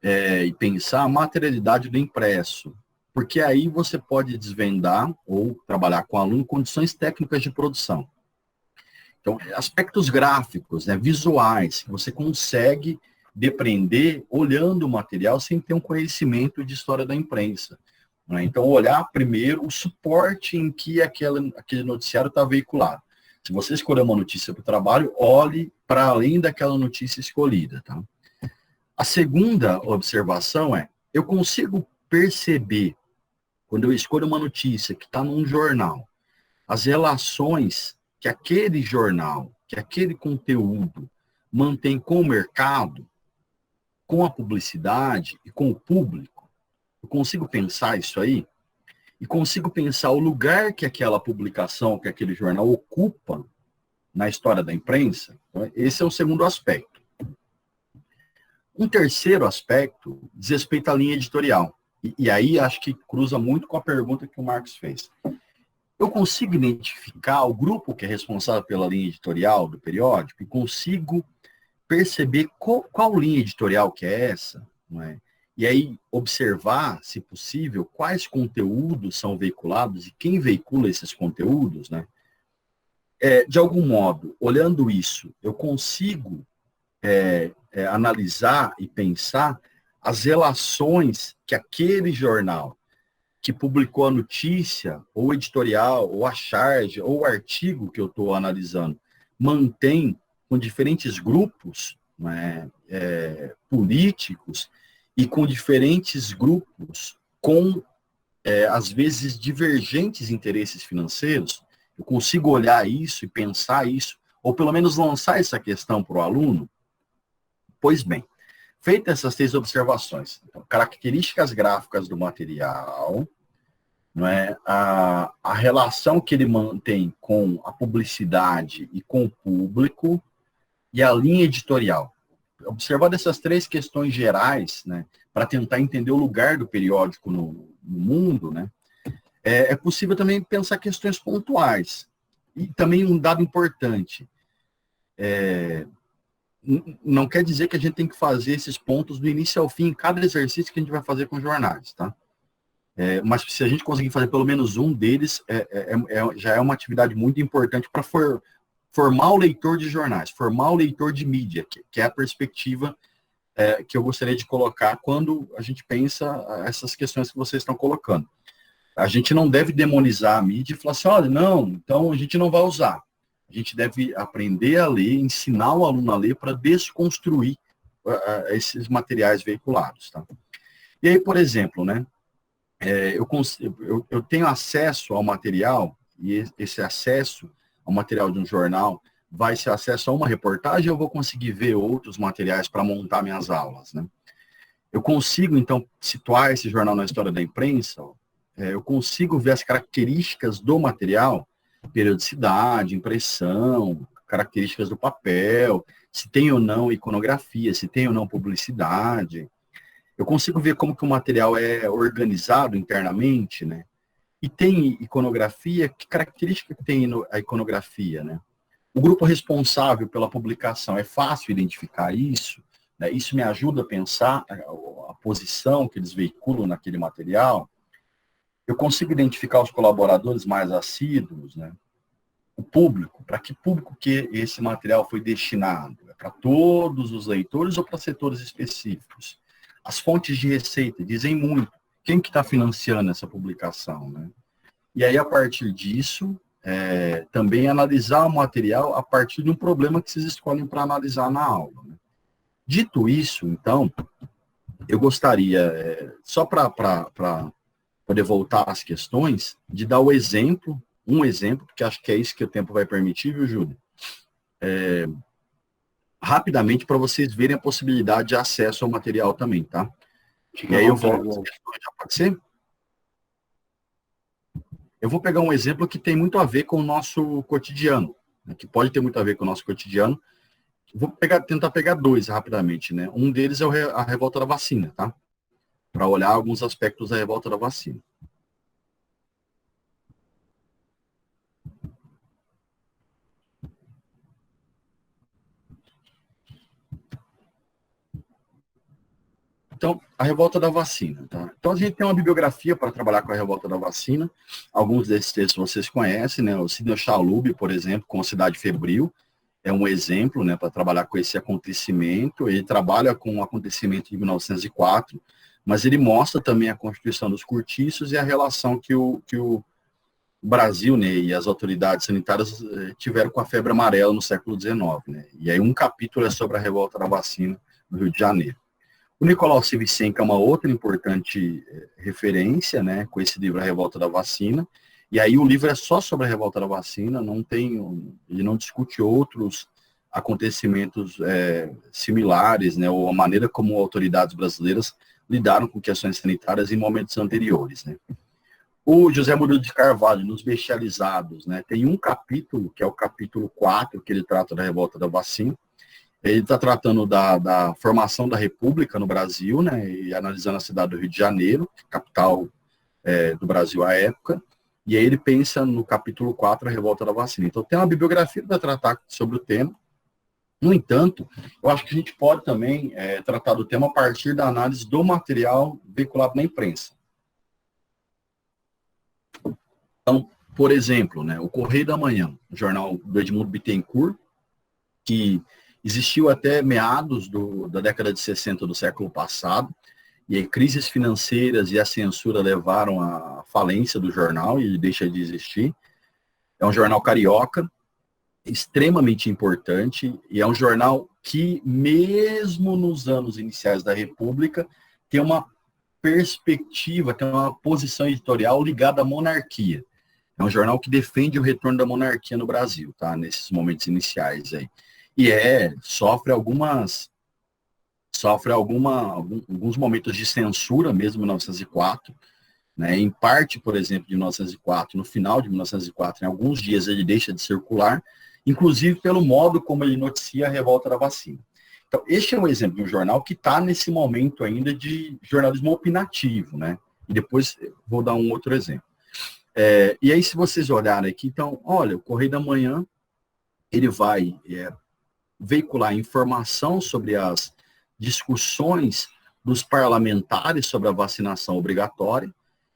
e pensar a materialidade do impresso, porque aí você pode desvendar ou trabalhar com o aluno condições técnicas de produção. Então, aspectos gráficos, né, visuais, que você consegue depreender olhando o material sem ter um conhecimento de história da imprensa, né? Então, olhar primeiro o suporte em que aquele noticiário está veiculado. Se você escolher uma notícia para o trabalho, olhe para além daquela notícia escolhida, tá? A segunda observação eu consigo perceber, quando eu escolho uma notícia que está num jornal, as relações que aquele jornal, que aquele conteúdo mantém com o mercado, com a publicidade e com o público. Eu consigo pensar isso aí? E consigo pensar o lugar que aquela publicação, que aquele jornal ocupa na história da imprensa. Esse é o segundo aspecto. Um terceiro aspecto diz respeito à linha editorial. E aí acho que cruza muito com a pergunta que o Marcos fez. Eu consigo identificar o grupo que é responsável pela linha editorial do periódico e consigo perceber qual linha editorial que é essa, não é? E aí observar, se possível, quais conteúdos são veiculados e quem veicula esses conteúdos, né? De algum modo, olhando isso, eu consigo analisar e pensar as relações que aquele jornal que publicou a notícia, ou editorial, ou a charge, ou o artigo que eu estou analisando, mantém com diferentes grupos, né, políticos e com diferentes grupos com, às vezes, divergentes interesses financeiros. Eu consigo olhar isso e pensar isso, ou pelo menos lançar essa questão para o aluno. Pois bem, feitas essas 3 observações, então, características gráficas do material, não é? A relação que ele mantém com a publicidade e com o público e a linha editorial. Observando essas 3 questões gerais, né, para tentar entender o lugar do periódico no mundo, né, é possível também pensar questões pontuais. E também um dado importante, não quer dizer que a gente tem que fazer esses pontos do início ao fim, em cada exercício que a gente vai fazer com jornais, tá? Mas se a gente conseguir fazer pelo menos um deles, já é uma atividade muito importante para formar o leitor de jornais, formar o leitor de mídia, que é a perspectiva que eu gostaria de colocar quando a gente pensa essas questões que vocês estão colocando. A gente não deve demonizar a mídia e falar assim, olha, não, então a gente não vai usar. A gente deve aprender a ler, ensinar o aluno a ler para desconstruir esses materiais veiculados. Tá? E aí, por exemplo, né, eu tenho acesso ao material, e esse acesso ao material de um jornal vai ser acesso a uma reportagem, eu vou conseguir ver outros materiais para montar minhas aulas. Né? Eu consigo, então, situar esse jornal na história da imprensa, eu consigo ver as características do material, periodicidade, impressão, características do papel, se tem ou não iconografia, se tem ou não publicidade. Eu consigo ver como que o material é organizado internamente, né? E tem iconografia, que característica que tem a iconografia, né? O grupo responsável pela publicação, é fácil identificar isso, né? Isso me ajuda a pensar a posição que eles veiculam naquele material. Eu consigo identificar os colaboradores mais assíduos, né? O público, para que público que esse material foi destinado? É para todos os leitores ou para setores específicos? As fontes de receita dizem muito. Quem que está financiando essa publicação? Né? E aí, a partir disso, também analisar o material a partir de um problema que vocês escolhem para analisar na aula. Né? Dito isso, então, eu gostaria, só para poder voltar às questões, de dar um exemplo, porque acho que é isso que o tempo vai permitir, viu, Júlio? Rapidamente, para vocês verem a possibilidade de acesso ao material também, tá? E aí eu volto às questões, já pode ser? Eu vou pegar um exemplo que tem muito a ver com o nosso cotidiano, né, que pode ter muito a ver com o nosso cotidiano. Vou tentar pegar 2 rapidamente, né? Um deles é a revolta da vacina, tá? Para olhar alguns aspectos da revolta da vacina. Então, a revolta da vacina. Tá? Então, a gente tem uma bibliografia para trabalhar com a revolta da vacina. Alguns desses textos vocês conhecem, né? O Sidney Chalub, por exemplo, com Cidade Febril, é um exemplo, né, para trabalhar com esse acontecimento. Ele trabalha com o acontecimento de 1904, mas ele mostra também a constituição dos cortiços e a relação que o Brasil, né, e as autoridades sanitárias tiveram com a febre amarela no século XIX. Né? E aí um capítulo é sobre a revolta da vacina no Rio de Janeiro. O Nicolau Civicenko é uma outra importante referência, né, com esse livro A Revolta da Vacina. E aí o livro é só sobre a revolta da vacina, ele não discute outros acontecimentos similares, né, ou a maneira como autoridades brasileiras lidaram com questões sanitárias em momentos anteriores. Né. O José Murilo de Carvalho, nos Bestializados, né, tem um capítulo, que é o capítulo 4, que ele trata da revolta da vacina. Ele está tratando da formação da República no Brasil, né, e analisando a cidade do Rio de Janeiro, capital do Brasil à época. E aí ele pensa no capítulo 4, a revolta da vacina. Então tem uma bibliografia para tratar sobre o tema. No entanto, eu acho que a gente pode também tratar do tema a partir da análise do material veiculado na imprensa. Então, por exemplo, né, o Correio da Manhã, o jornal do Edmundo Bittencourt, que existiu até meados da década de 60 do século passado, e aí crises financeiras e a censura levaram à falência do jornal e ele deixa de existir. É um jornal carioca, extremamente importante, e é um jornal que, mesmo nos anos iniciais da República, tem uma perspectiva, tem uma posição editorial ligada à monarquia. É um jornal que defende o retorno da monarquia no Brasil, tá? Nesses momentos iniciais aí. E sofre algumas sofre alguns momentos de censura, mesmo em 1904, né? Em parte, por exemplo, de 1904, no final de 1904, em alguns dias ele deixa de circular, inclusive pelo modo como ele noticia a revolta da vacina. Então, este é um exemplo de um jornal que está nesse momento ainda de jornalismo opinativo, né? E depois vou dar um outro exemplo. E aí, se vocês olharem aqui, então, olha, o Correio da Manhã, ele vai veicular informação sobre as discussões dos parlamentares sobre a vacinação obrigatória.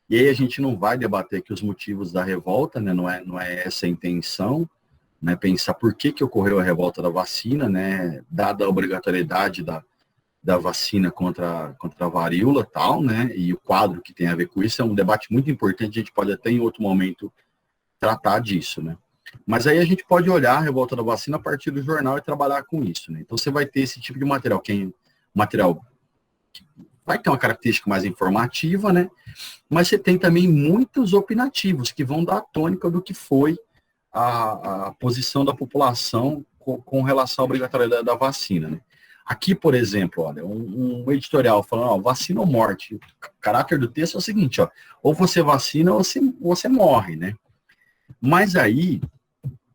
E aí a gente não vai debater aqui os motivos da revolta, né? Não é essa a intenção, né? Pensar por que ocorreu a revolta da vacina, né? Dada a obrigatoriedade da vacina contra a varíola e tal, né? E o quadro que tem a ver com isso é um debate muito importante, a gente pode até em outro momento tratar disso, né? Mas aí a gente pode olhar a revolta da vacina a partir do jornal e trabalhar com isso, né? Então você vai ter esse tipo de material, material que vai ter uma característica mais informativa, né? Mas você tem também muitos opinativos que vão dar a tônica do que foi a posição da população com relação à obrigatoriedade da vacina, né? Aqui, por exemplo, olha, um editorial falando, ó, vacina ou morte. O caráter do texto é o seguinte, ó, ou você vacina ou você morre, né? Mas aí,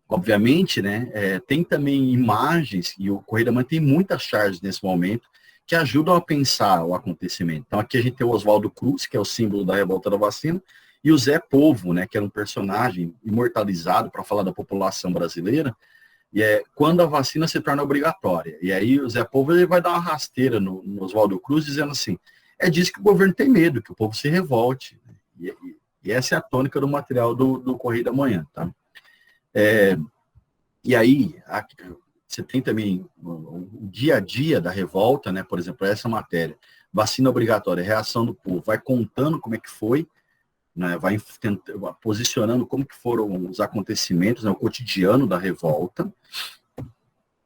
obviamente, né, tem também imagens, e o Correio da Manhã tem muitas charges nesse momento, que ajudam a pensar o acontecimento. Então, aqui a gente tem o Oswaldo Cruz, que é o símbolo da revolta da vacina, e o Zé Povo, né, que era um personagem imortalizado para falar da população brasileira, e quando a vacina se torna obrigatória. E aí o Zé Povo ele vai dar uma rasteira no Oswaldo Cruz, dizendo assim, é disso que o governo tem medo, que o povo se revolte. E essa é a tônica do material do Correio da Manhã, tá? E aí, você tem também o dia a dia da revolta, né? Por exemplo, essa matéria, vacina obrigatória, reação do povo, vai contando como é que foi, né? Vai posicionando como que foram os acontecimentos, né? O cotidiano da revolta.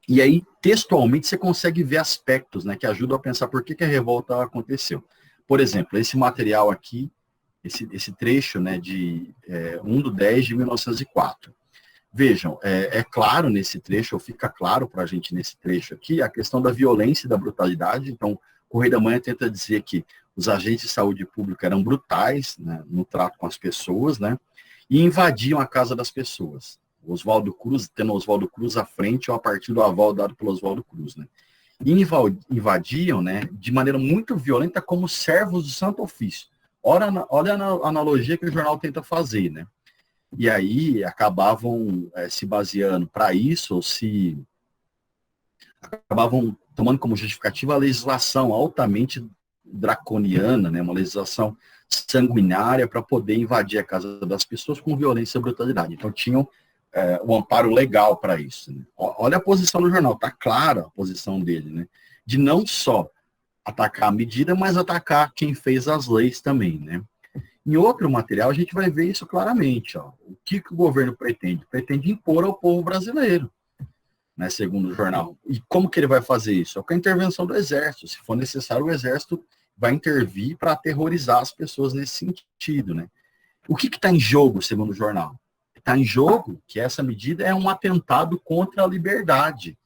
E aí, textualmente, você consegue ver aspectos, né? Que ajudam a pensar por que a revolta aconteceu. Por exemplo, esse material aqui, esse trecho, né? De 1/10 de 1904. Vejam, é claro nesse trecho, ou fica claro para a gente nesse trecho aqui, a questão da violência e da brutalidade. Então, o Correio da Manhã tenta dizer que os agentes de saúde pública eram brutais, né, no trato com as pessoas, né, e invadiam a casa das pessoas. Oswaldo Cruz, tendo Oswaldo Cruz à frente ou a partir do aval dado pelo Oswaldo Cruz, né. E invadiam, né, de maneira muito violenta como servos do Santo Ofício. Olha a analogia que o jornal tenta fazer, né. E aí acabavam se baseando para isso, ou se acabavam tomando como justificativa a legislação altamente draconiana, né, uma legislação sanguinária para poder invadir a casa das pessoas com violência e brutalidade. Então tinham o amparo legal para isso. Né? Olha a posição do jornal, está clara a posição dele, né, de não só atacar a medida, mas atacar quem fez as leis também, né. Em outro material, a gente vai ver isso claramente. Ó. O que o governo pretende? Pretende impor ao povo brasileiro, né, segundo o jornal. E como que ele vai fazer isso? Com a intervenção do Exército. Se for necessário, o Exército vai intervir para aterrorizar as pessoas nesse sentido. Né? O que está em jogo, segundo o jornal? Está em jogo que essa medida é um atentado contra a liberdade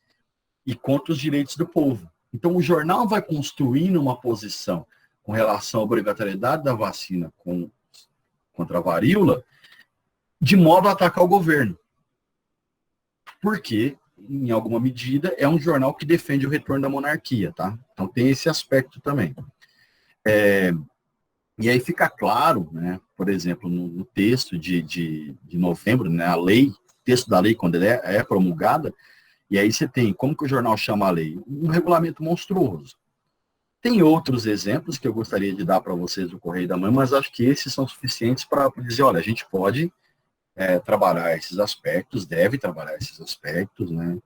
e contra os direitos do povo. Então, o jornal vai construindo uma posição com relação à obrigatoriedade da vacina contra a varíola, de modo a atacar o governo. Porque, em alguma medida, é um jornal que defende o retorno da monarquia, tá? Então tem esse aspecto também. E aí fica claro, né, por exemplo, no texto de novembro, né, a lei, o texto da lei, quando ele é promulgada, e aí você tem, como que o jornal chama a lei? Um regulamento monstruoso. Tem outros exemplos que eu gostaria de dar para vocês do Correio da Manhã, mas acho que esses são suficientes para dizer, olha, a gente pode trabalhar esses aspectos, deve trabalhar esses aspectos, né?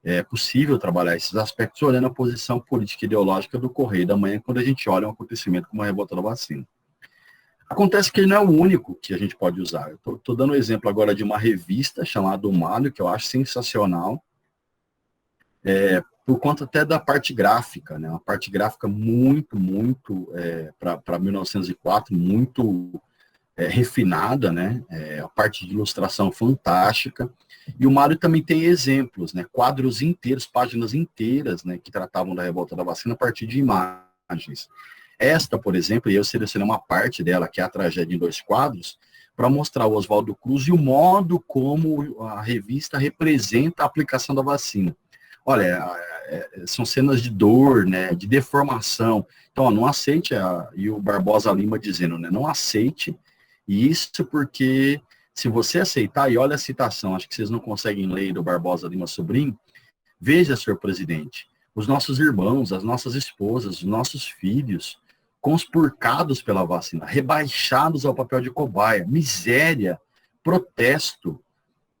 É possível trabalhar esses aspectos olhando a posição política e ideológica do Correio da Manhã quando a gente olha um acontecimento como a revolta da vacina. Acontece que ele não é o único que a gente pode usar. Eu estou dando um exemplo agora de uma revista chamada O Malho, que eu acho sensacional, por conta até da parte gráfica, né? Uma parte gráfica muito para 1904, muito refinada, né? A parte de ilustração fantástica. E o Mário também tem exemplos, né? Quadros inteiros, páginas inteiras, né? Que tratavam da revolta da vacina a partir de imagens. Esta, por exemplo, e eu selecionei uma parte dela, que é a tragédia em 2 quadros, para mostrar o Oswaldo Cruz e o modo como a revista representa a aplicação da vacina. Olha, são cenas de dor, né, de deformação. Então, ó, não aceite, e o Barbosa Lima dizendo, né, não aceite isso porque se você aceitar, e olha a citação, acho que vocês não conseguem ler do Barbosa Lima Sobrinho, veja, senhor presidente, os nossos irmãos, as nossas esposas, os nossos filhos, conspurcados pela vacina, rebaixados ao papel de cobaia, miséria, protesto,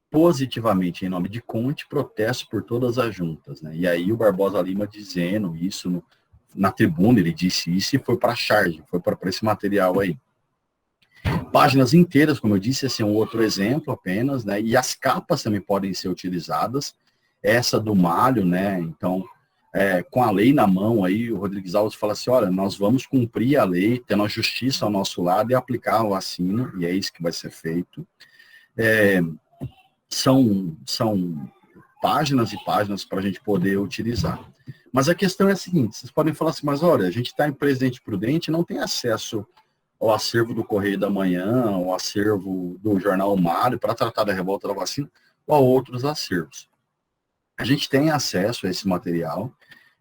positivamente em nome de Conte, protesto por todas as juntas, né? E aí o Barbosa Lima dizendo isso na tribuna, ele disse isso e foi para a charge, foi para esse material aí. Páginas inteiras, como eu disse, esse é um outro exemplo apenas, né? E as capas também podem ser utilizadas, essa do Mário, né? Então, com a lei na mão aí, o Rodrigues Alves fala assim, olha, nós vamos cumprir a lei, tendo a justiça ao nosso lado e aplicar a vacina, e é isso que vai ser feito. São páginas e páginas para a gente poder utilizar. Mas a questão é a seguinte, vocês podem falar assim, mas olha, a gente está em Presidente Prudente, não tem acesso ao acervo do Correio da Manhã, ao acervo do Jornal Mário, para tratar da revolta da vacina, ou a outros acervos. A gente tem acesso a esse material,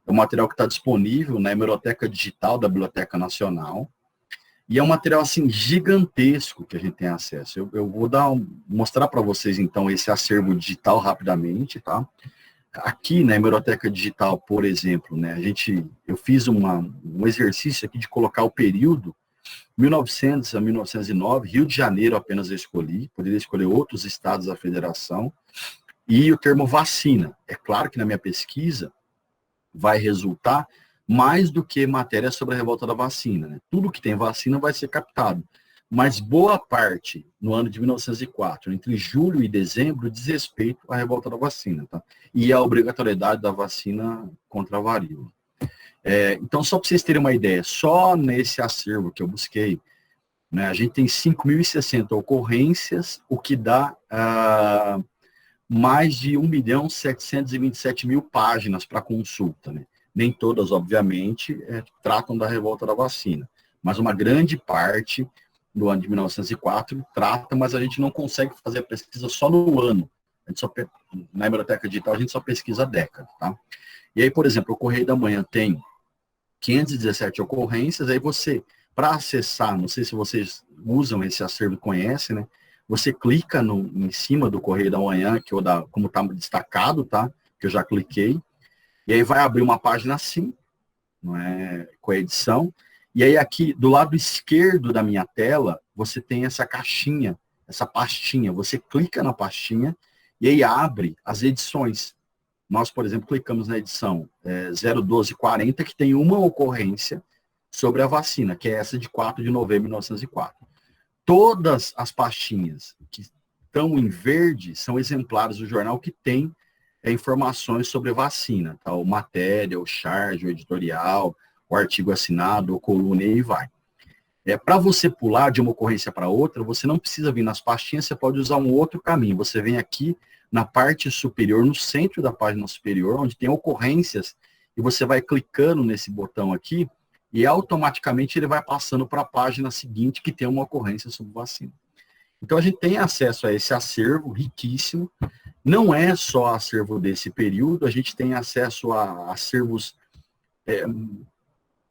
é um material que está disponível na hemeroteca digital da Biblioteca Nacional, e é um material, assim, gigantesco que a gente tem acesso. Eu vou mostrar para vocês, então, esse acervo digital rapidamente, tá? Aqui na hemeroteca digital, por exemplo, né, eu fiz um exercício aqui de colocar o período 1900 a 1909, Rio de Janeiro apenas eu escolhi, poderia escolher outros estados da federação, e o termo vacina. É claro que na minha pesquisa vai resultar mais do que matéria sobre a revolta da vacina, né? Tudo que tem vacina vai ser captado, mas boa parte, no ano de 1904, entre julho e dezembro, diz respeito à revolta da vacina, tá? E a obrigatoriedade da vacina contra a varíola. Então, só para vocês terem uma ideia, só nesse acervo que eu busquei, né, a gente tem 5.060 ocorrências, o que dá mais de 1.727.000 páginas para consulta, né? Nem todas, obviamente, tratam da revolta da vacina, mas uma grande parte do ano de 1904 trata, mas a gente não consegue fazer a pesquisa só no ano. Na biblioteca digital, a gente só pesquisa a década, tá? E aí, por exemplo, o Correio da Manhã tem 517 ocorrências, aí você, para acessar, não sei se vocês usam esse acervo e conhecem, né? Você clica em cima do Correio da Manhã, como está destacado, tá? Que eu já cliquei, e aí vai abrir uma página assim, não é? Com a edição, e aí aqui, do lado esquerdo da minha tela, você tem essa caixinha, essa pastinha, você clica na pastinha, e aí abre as edições. Nós, por exemplo, clicamos na edição 01240, que tem uma ocorrência sobre a vacina, que é essa de 4 de novembro de 1904. Todas as pastinhas que estão em verde são exemplares do jornal que tem informações sobre vacina, tá? O matéria, o charge, o editorial, o artigo assinado, o coluna e aí vai. Para você pular de uma ocorrência para outra, você não precisa vir nas pastinhas, você pode usar um outro caminho. Você vem aqui na parte superior, no centro da página superior, onde tem ocorrências, e você vai clicando nesse botão aqui, e automaticamente ele vai passando para a página seguinte, que tem uma ocorrência sobre vacina. Então, a gente tem acesso a esse acervo riquíssimo. Não é só acervo desse período, a gente tem acesso a acervos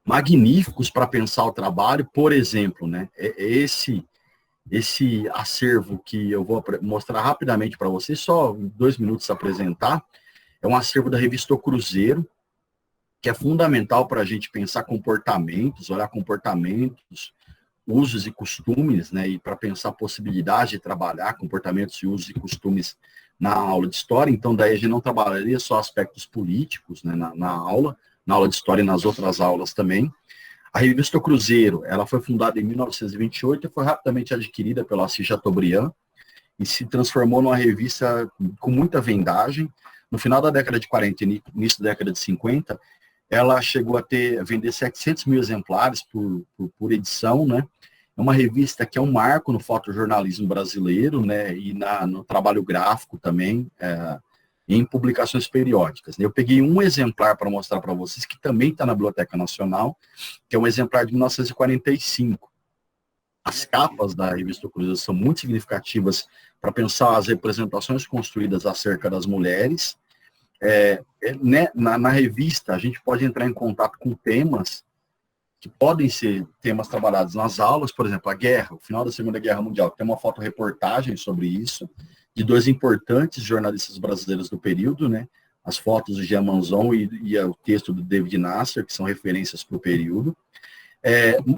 magníficos para pensar o trabalho. Por exemplo, né, esse acervo que eu vou mostrar rapidamente para vocês, só 2 minutos apresentar, é um acervo da revista O Cruzeiro, que é fundamental para a gente pensar comportamentos, olhar comportamentos, usos e costumes, né, e para pensar a possibilidade de trabalhar comportamentos e usos e costumes na aula de história. Então, daí a gente não trabalharia só aspectos políticos, né, na aula de história e nas outras aulas também. A revista O Cruzeiro, ela foi fundada em 1928 e foi rapidamente adquirida pela Assis Chateaubriand e se transformou numa revista com muita vendagem. No final da década de 40 e início da década de 50, ela chegou a vender 700 mil exemplares por edição, né? É uma revista que é um marco no fotojornalismo brasileiro, né, e no trabalho gráfico também, em publicações periódicas. Eu peguei um exemplar para mostrar para vocês, que também está na Biblioteca Nacional, que é um exemplar de 1945. As capas da revista O Cruzeiro são muito significativas para pensar as representações construídas acerca das mulheres. Né, na revista, a gente pode entrar em contato com temas que podem ser temas trabalhados nas aulas, por exemplo, a guerra, o final da Segunda Guerra Mundial. Tem uma fotoreportagem sobre isso, de dois importantes jornalistas brasileiros do período, né? As fotos do Jean Manzon e o texto do David Nasser, que são referências para o período.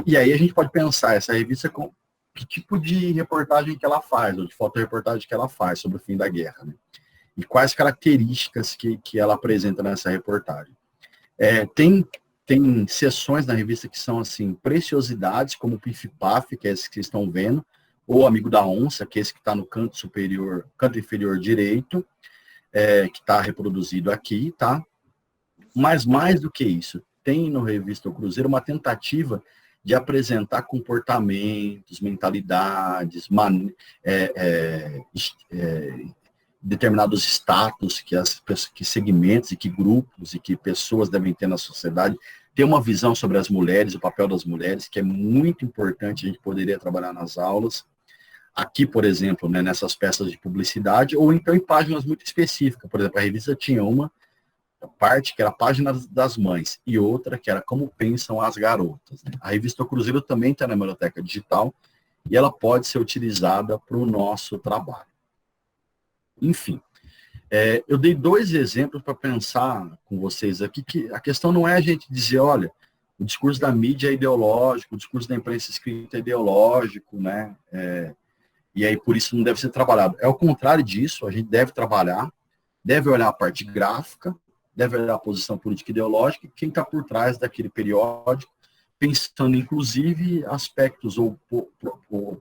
E aí a gente pode pensar essa revista com que tipo de reportagem que ela faz, ou de fotoreportagem que ela faz sobre o fim da guerra, né? E quais características que ela apresenta nessa reportagem. Tem seções na revista que são, assim, preciosidades, como o Pif-Paf, que é esse que vocês estão vendo, ou Amigo da Onça, que é esse que está no canto inferior direito, que está reproduzido aqui, tá? Mas mais do que isso, tem no Revista O Cruzeiro uma tentativa de apresentar comportamentos, mentalidades, determinados status que segmentos e que grupos e que pessoas devem ter na sociedade, ter uma visão sobre as mulheres, o papel das mulheres, que é muito importante, a gente poderia trabalhar nas aulas. Aqui, por exemplo, né, nessas peças de publicidade, ou então em páginas muito específicas. Por exemplo, a revista tinha uma parte que era a página das mães e outra que era como pensam as garotas, né? A revista O Cruzeiro também está na biblioteca digital e ela pode ser utilizada para o nosso trabalho. Enfim, eu dei 2 exemplos para pensar com vocês aqui, que a questão não é a gente dizer, olha, o discurso da mídia é ideológico, o discurso da imprensa escrita é ideológico, né? E aí por isso não deve ser trabalhado. É o contrário disso, a gente deve trabalhar, deve olhar a parte gráfica, deve olhar a posição política e ideológica, e quem está por trás daquele periódico, pensando inclusive aspectos ou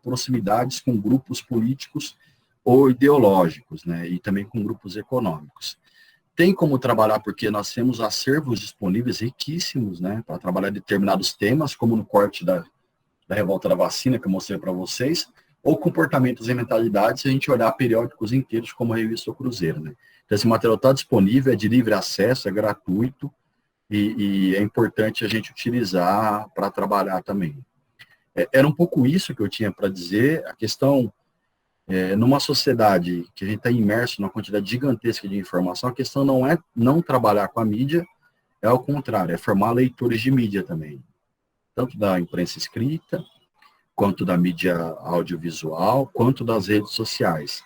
proximidades com grupos políticos ou ideológicos, né, e também com grupos econômicos. Tem como trabalhar, porque nós temos acervos disponíveis riquíssimos, né, para trabalhar determinados temas, como no corte da revolta da vacina, que eu mostrei para vocês, ou comportamentos e mentalidades, se a gente olhar periódicos inteiros, como a revista O Cruzeiro, né. Então, esse material está disponível, é de livre acesso, é gratuito, e é importante a gente utilizar para trabalhar também. Era um pouco isso que eu tinha para dizer. A questão, numa sociedade que a gente está imerso numa quantidade gigantesca de informação, a questão não é não trabalhar com a mídia, é ao contrário, é formar leitores de mídia também, tanto da imprensa escrita, quanto da mídia audiovisual, quanto das redes sociais.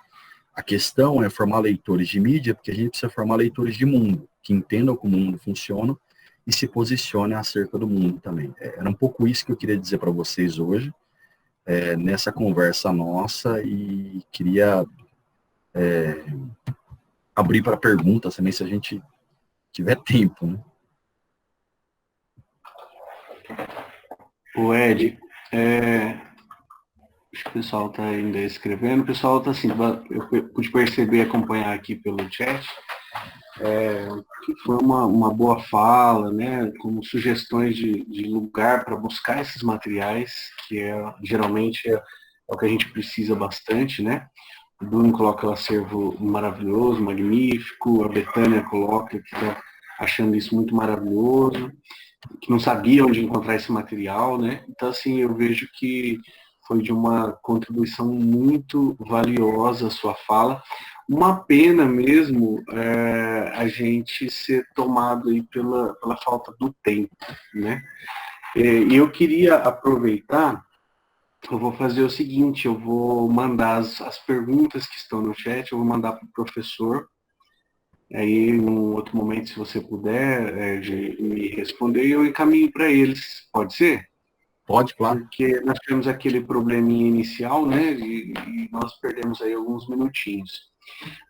A questão é formar leitores de mídia, porque a gente precisa formar leitores de mundo, que entendam como o mundo funciona e se posicionem acerca do mundo também. Era um pouco isso que eu queria dizer para vocês hoje, nessa conversa nossa, e queria abrir para perguntas também, se a gente tiver tempo, né? O Ed, acho que o pessoal está ainda escrevendo. O pessoal está assim, eu pude perceber e acompanhar aqui pelo chat, que foi uma boa fala, né, como sugestões de lugar para buscar esses materiais, que geralmente é o que a gente precisa bastante, né? O Bruno coloca o acervo maravilhoso, magnífico, a Betânia coloca que está achando isso muito maravilhoso, que não sabia onde encontrar esse material, né? Então, assim, eu vejo que foi de uma contribuição muito valiosa a sua fala. Uma pena mesmo a gente ser tomado aí pela falta do tempo, né? E eu queria aproveitar, eu vou fazer o seguinte, eu vou mandar as perguntas que estão no chat, eu vou mandar para o professor. Aí, num outro momento, se você puder me responder, eu encaminho para eles. Pode ser? Pode, claro. Porque nós tivemos aquele probleminha inicial, né? E nós perdemos aí alguns minutinhos.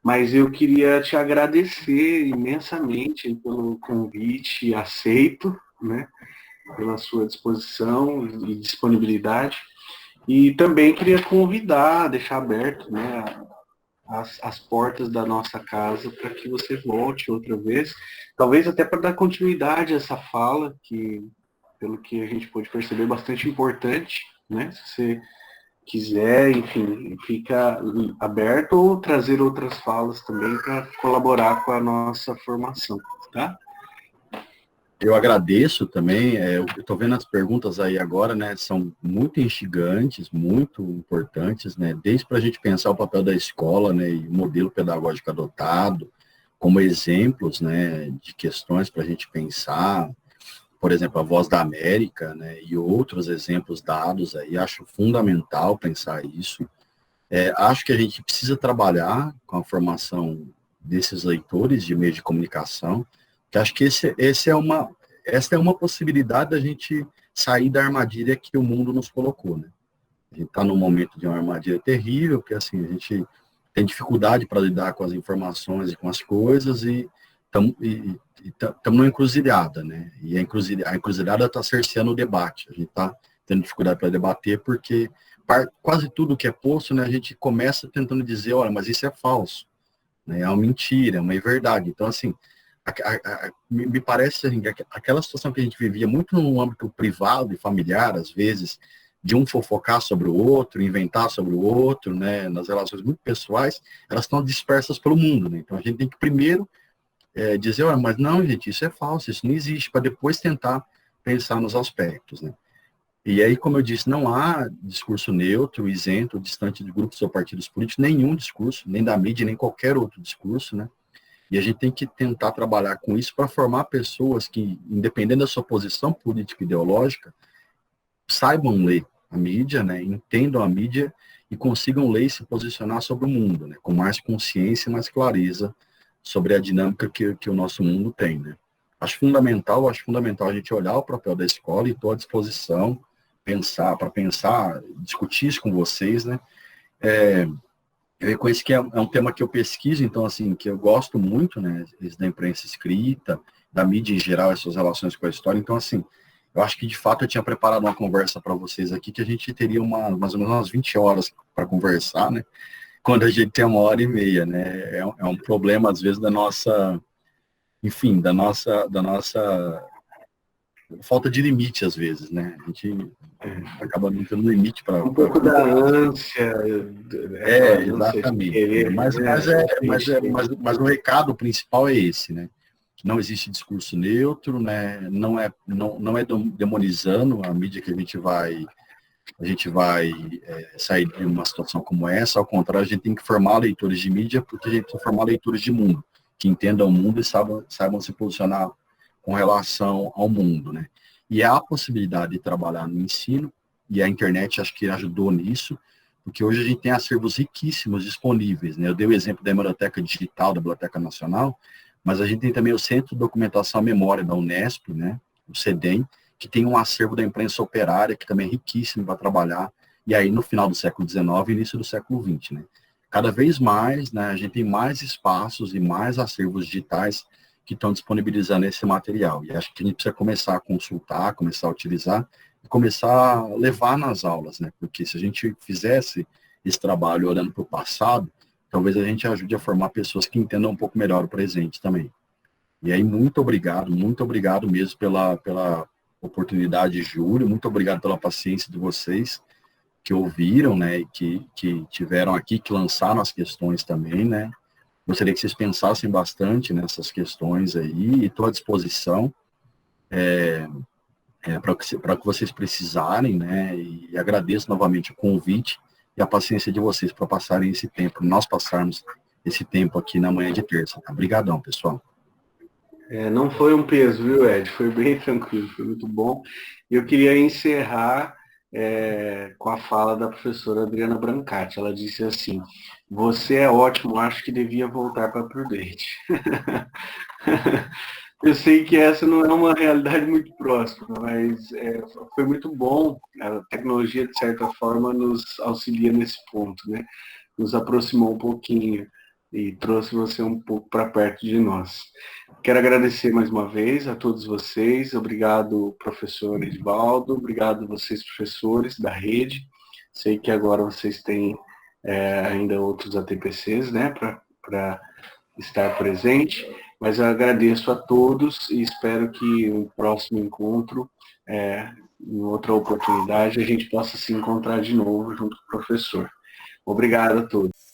Mas eu queria te agradecer imensamente pelo convite aceito, né? Pela sua disposição e disponibilidade. E também queria convidar, deixar aberto, né, as portas da nossa casa para que você volte outra vez, talvez até para dar continuidade a essa fala, que, pelo que a gente pôde perceber, é bastante importante, né? Se você quiser, enfim, fica aberto ou trazer outras falas também para colaborar com a nossa formação, tá? Eu agradeço também, eu estou vendo as perguntas aí agora, né, são muito instigantes, muito importantes, né, desde para a gente pensar o papel da escola, né, e o modelo pedagógico adotado, como exemplos, né, de questões para a gente pensar, por exemplo, a Voz da América, né, e outros exemplos dados aí, acho fundamental pensar isso. Acho que a gente precisa trabalhar com a formação desses leitores de meio de comunicação, que acho que essa é uma possibilidade da gente sair da armadilha que o mundo nos colocou, né? A gente está num momento de uma armadilha terrível, porque assim, a gente tem dificuldade para lidar com as informações e com as coisas e estamos numa encruzilhada, né? E a encruzilhada está cerceando o debate. A gente está tendo dificuldade para debater porque quase tudo que é posto, né, a gente começa tentando dizer, olha, mas isso é falso, né? É uma mentira, é uma verdade. Então, assim, me parece assim, aquela situação que a gente vivia muito no âmbito privado e familiar, às vezes, de um fofocar sobre o outro, inventar sobre o outro, né, nas relações muito pessoais, elas estão dispersas pelo mundo, né? Então a gente tem que primeiro dizer, olha, mas não, gente, isso é falso, isso não existe, para depois tentar pensar nos aspectos, né? E aí, como eu disse, não há discurso neutro, isento, distante de grupos ou partidos políticos, nenhum discurso, nem da mídia, nem qualquer outro discurso, né? E a gente tem que tentar trabalhar com isso para formar pessoas que, independente da sua posição política e ideológica, saibam ler a mídia, né? Entendam a mídia e consigam ler e se posicionar sobre o mundo, né? Com mais consciência e mais clareza sobre a dinâmica que o nosso mundo tem, né? Acho fundamental a gente olhar o papel da escola e estou à disposição para pensar, discutir isso com vocês, né? Eu reconheço que é um tema que eu pesquiso, então, assim, que eu gosto muito, né, da imprensa escrita, da mídia em geral, essas relações com a história. Então, assim, eu acho que, de fato, eu tinha preparado uma conversa para vocês aqui, que a gente teria mais ou menos umas 20 horas para conversar, né, quando a gente tem 1 hora e meia, né. É um problema, às vezes, da nossa, enfim, da nossa falta de limite, às vezes, né. A gente acaba não tendo limite para Um pouco da ânsia, aquela ânsia de exatamente. querer, Mas, né, preencher. mas o recado principal é esse, né? Não existe discurso neutro, né? Não é demonizando a mídia que a gente vai sair de uma situação como essa. Ao contrário, a gente tem que formar leitores de mídia, porque a gente precisa formar leitores de mundo, que entendam o mundo e saibam se posicionar com relação ao mundo, né? E há a possibilidade de trabalhar no ensino, e a internet acho que ajudou nisso, porque hoje a gente tem acervos riquíssimos disponíveis, né? Eu dei o exemplo da Hemeroteca Digital, da Biblioteca Nacional, mas a gente tem também o Centro de Documentação e Memória da Unesp, né? O CEDEM, que tem um acervo da imprensa operária, que também é riquíssimo para trabalhar, e aí no final do século XIX e início do século XX, né? Cada vez mais, né, a gente tem mais espaços e mais acervos digitais que estão disponibilizando esse material. E acho que a gente precisa começar a consultar, começar a utilizar e começar a levar nas aulas, né? Porque se a gente fizesse esse trabalho olhando para o passado, talvez a gente ajude a formar pessoas que entendam um pouco melhor o presente também. E aí, muito obrigado mesmo pela oportunidade, Júlio, muito obrigado pela paciência de vocês que ouviram, né, e que tiveram aqui, que lançaram as questões também, né. Gostaria que vocês pensassem bastante nessas questões aí, e estou à disposição para o que vocês precisarem, né, e agradeço novamente o convite e a paciência de vocês para passarem esse tempo, nós passarmos esse tempo aqui na manhã de terça. Obrigadão, pessoal. Não foi um peso, viu, Ed? Foi bem tranquilo, foi muito bom. Eu queria encerrar com a fala da professora Adriana Brancati. Ela disse assim: você é ótimo, acho que devia voltar para Prudente. Eu sei que essa não é uma realidade muito próxima, mas foi muito bom. A tecnologia, de certa forma, nos auxilia nesse ponto, né? Nos aproximou um pouquinho e trouxe você um pouco para perto de nós. Quero agradecer mais uma vez a todos vocês. Obrigado, professor Edvaldo. Obrigado vocês, professores da rede. Sei que agora vocês têm ainda outros ATPCs, né, para estar presente. Mas eu agradeço a todos e espero que o próximo encontro, em outro outra oportunidade, a gente possa se encontrar de novo junto com o professor. Obrigado a todos.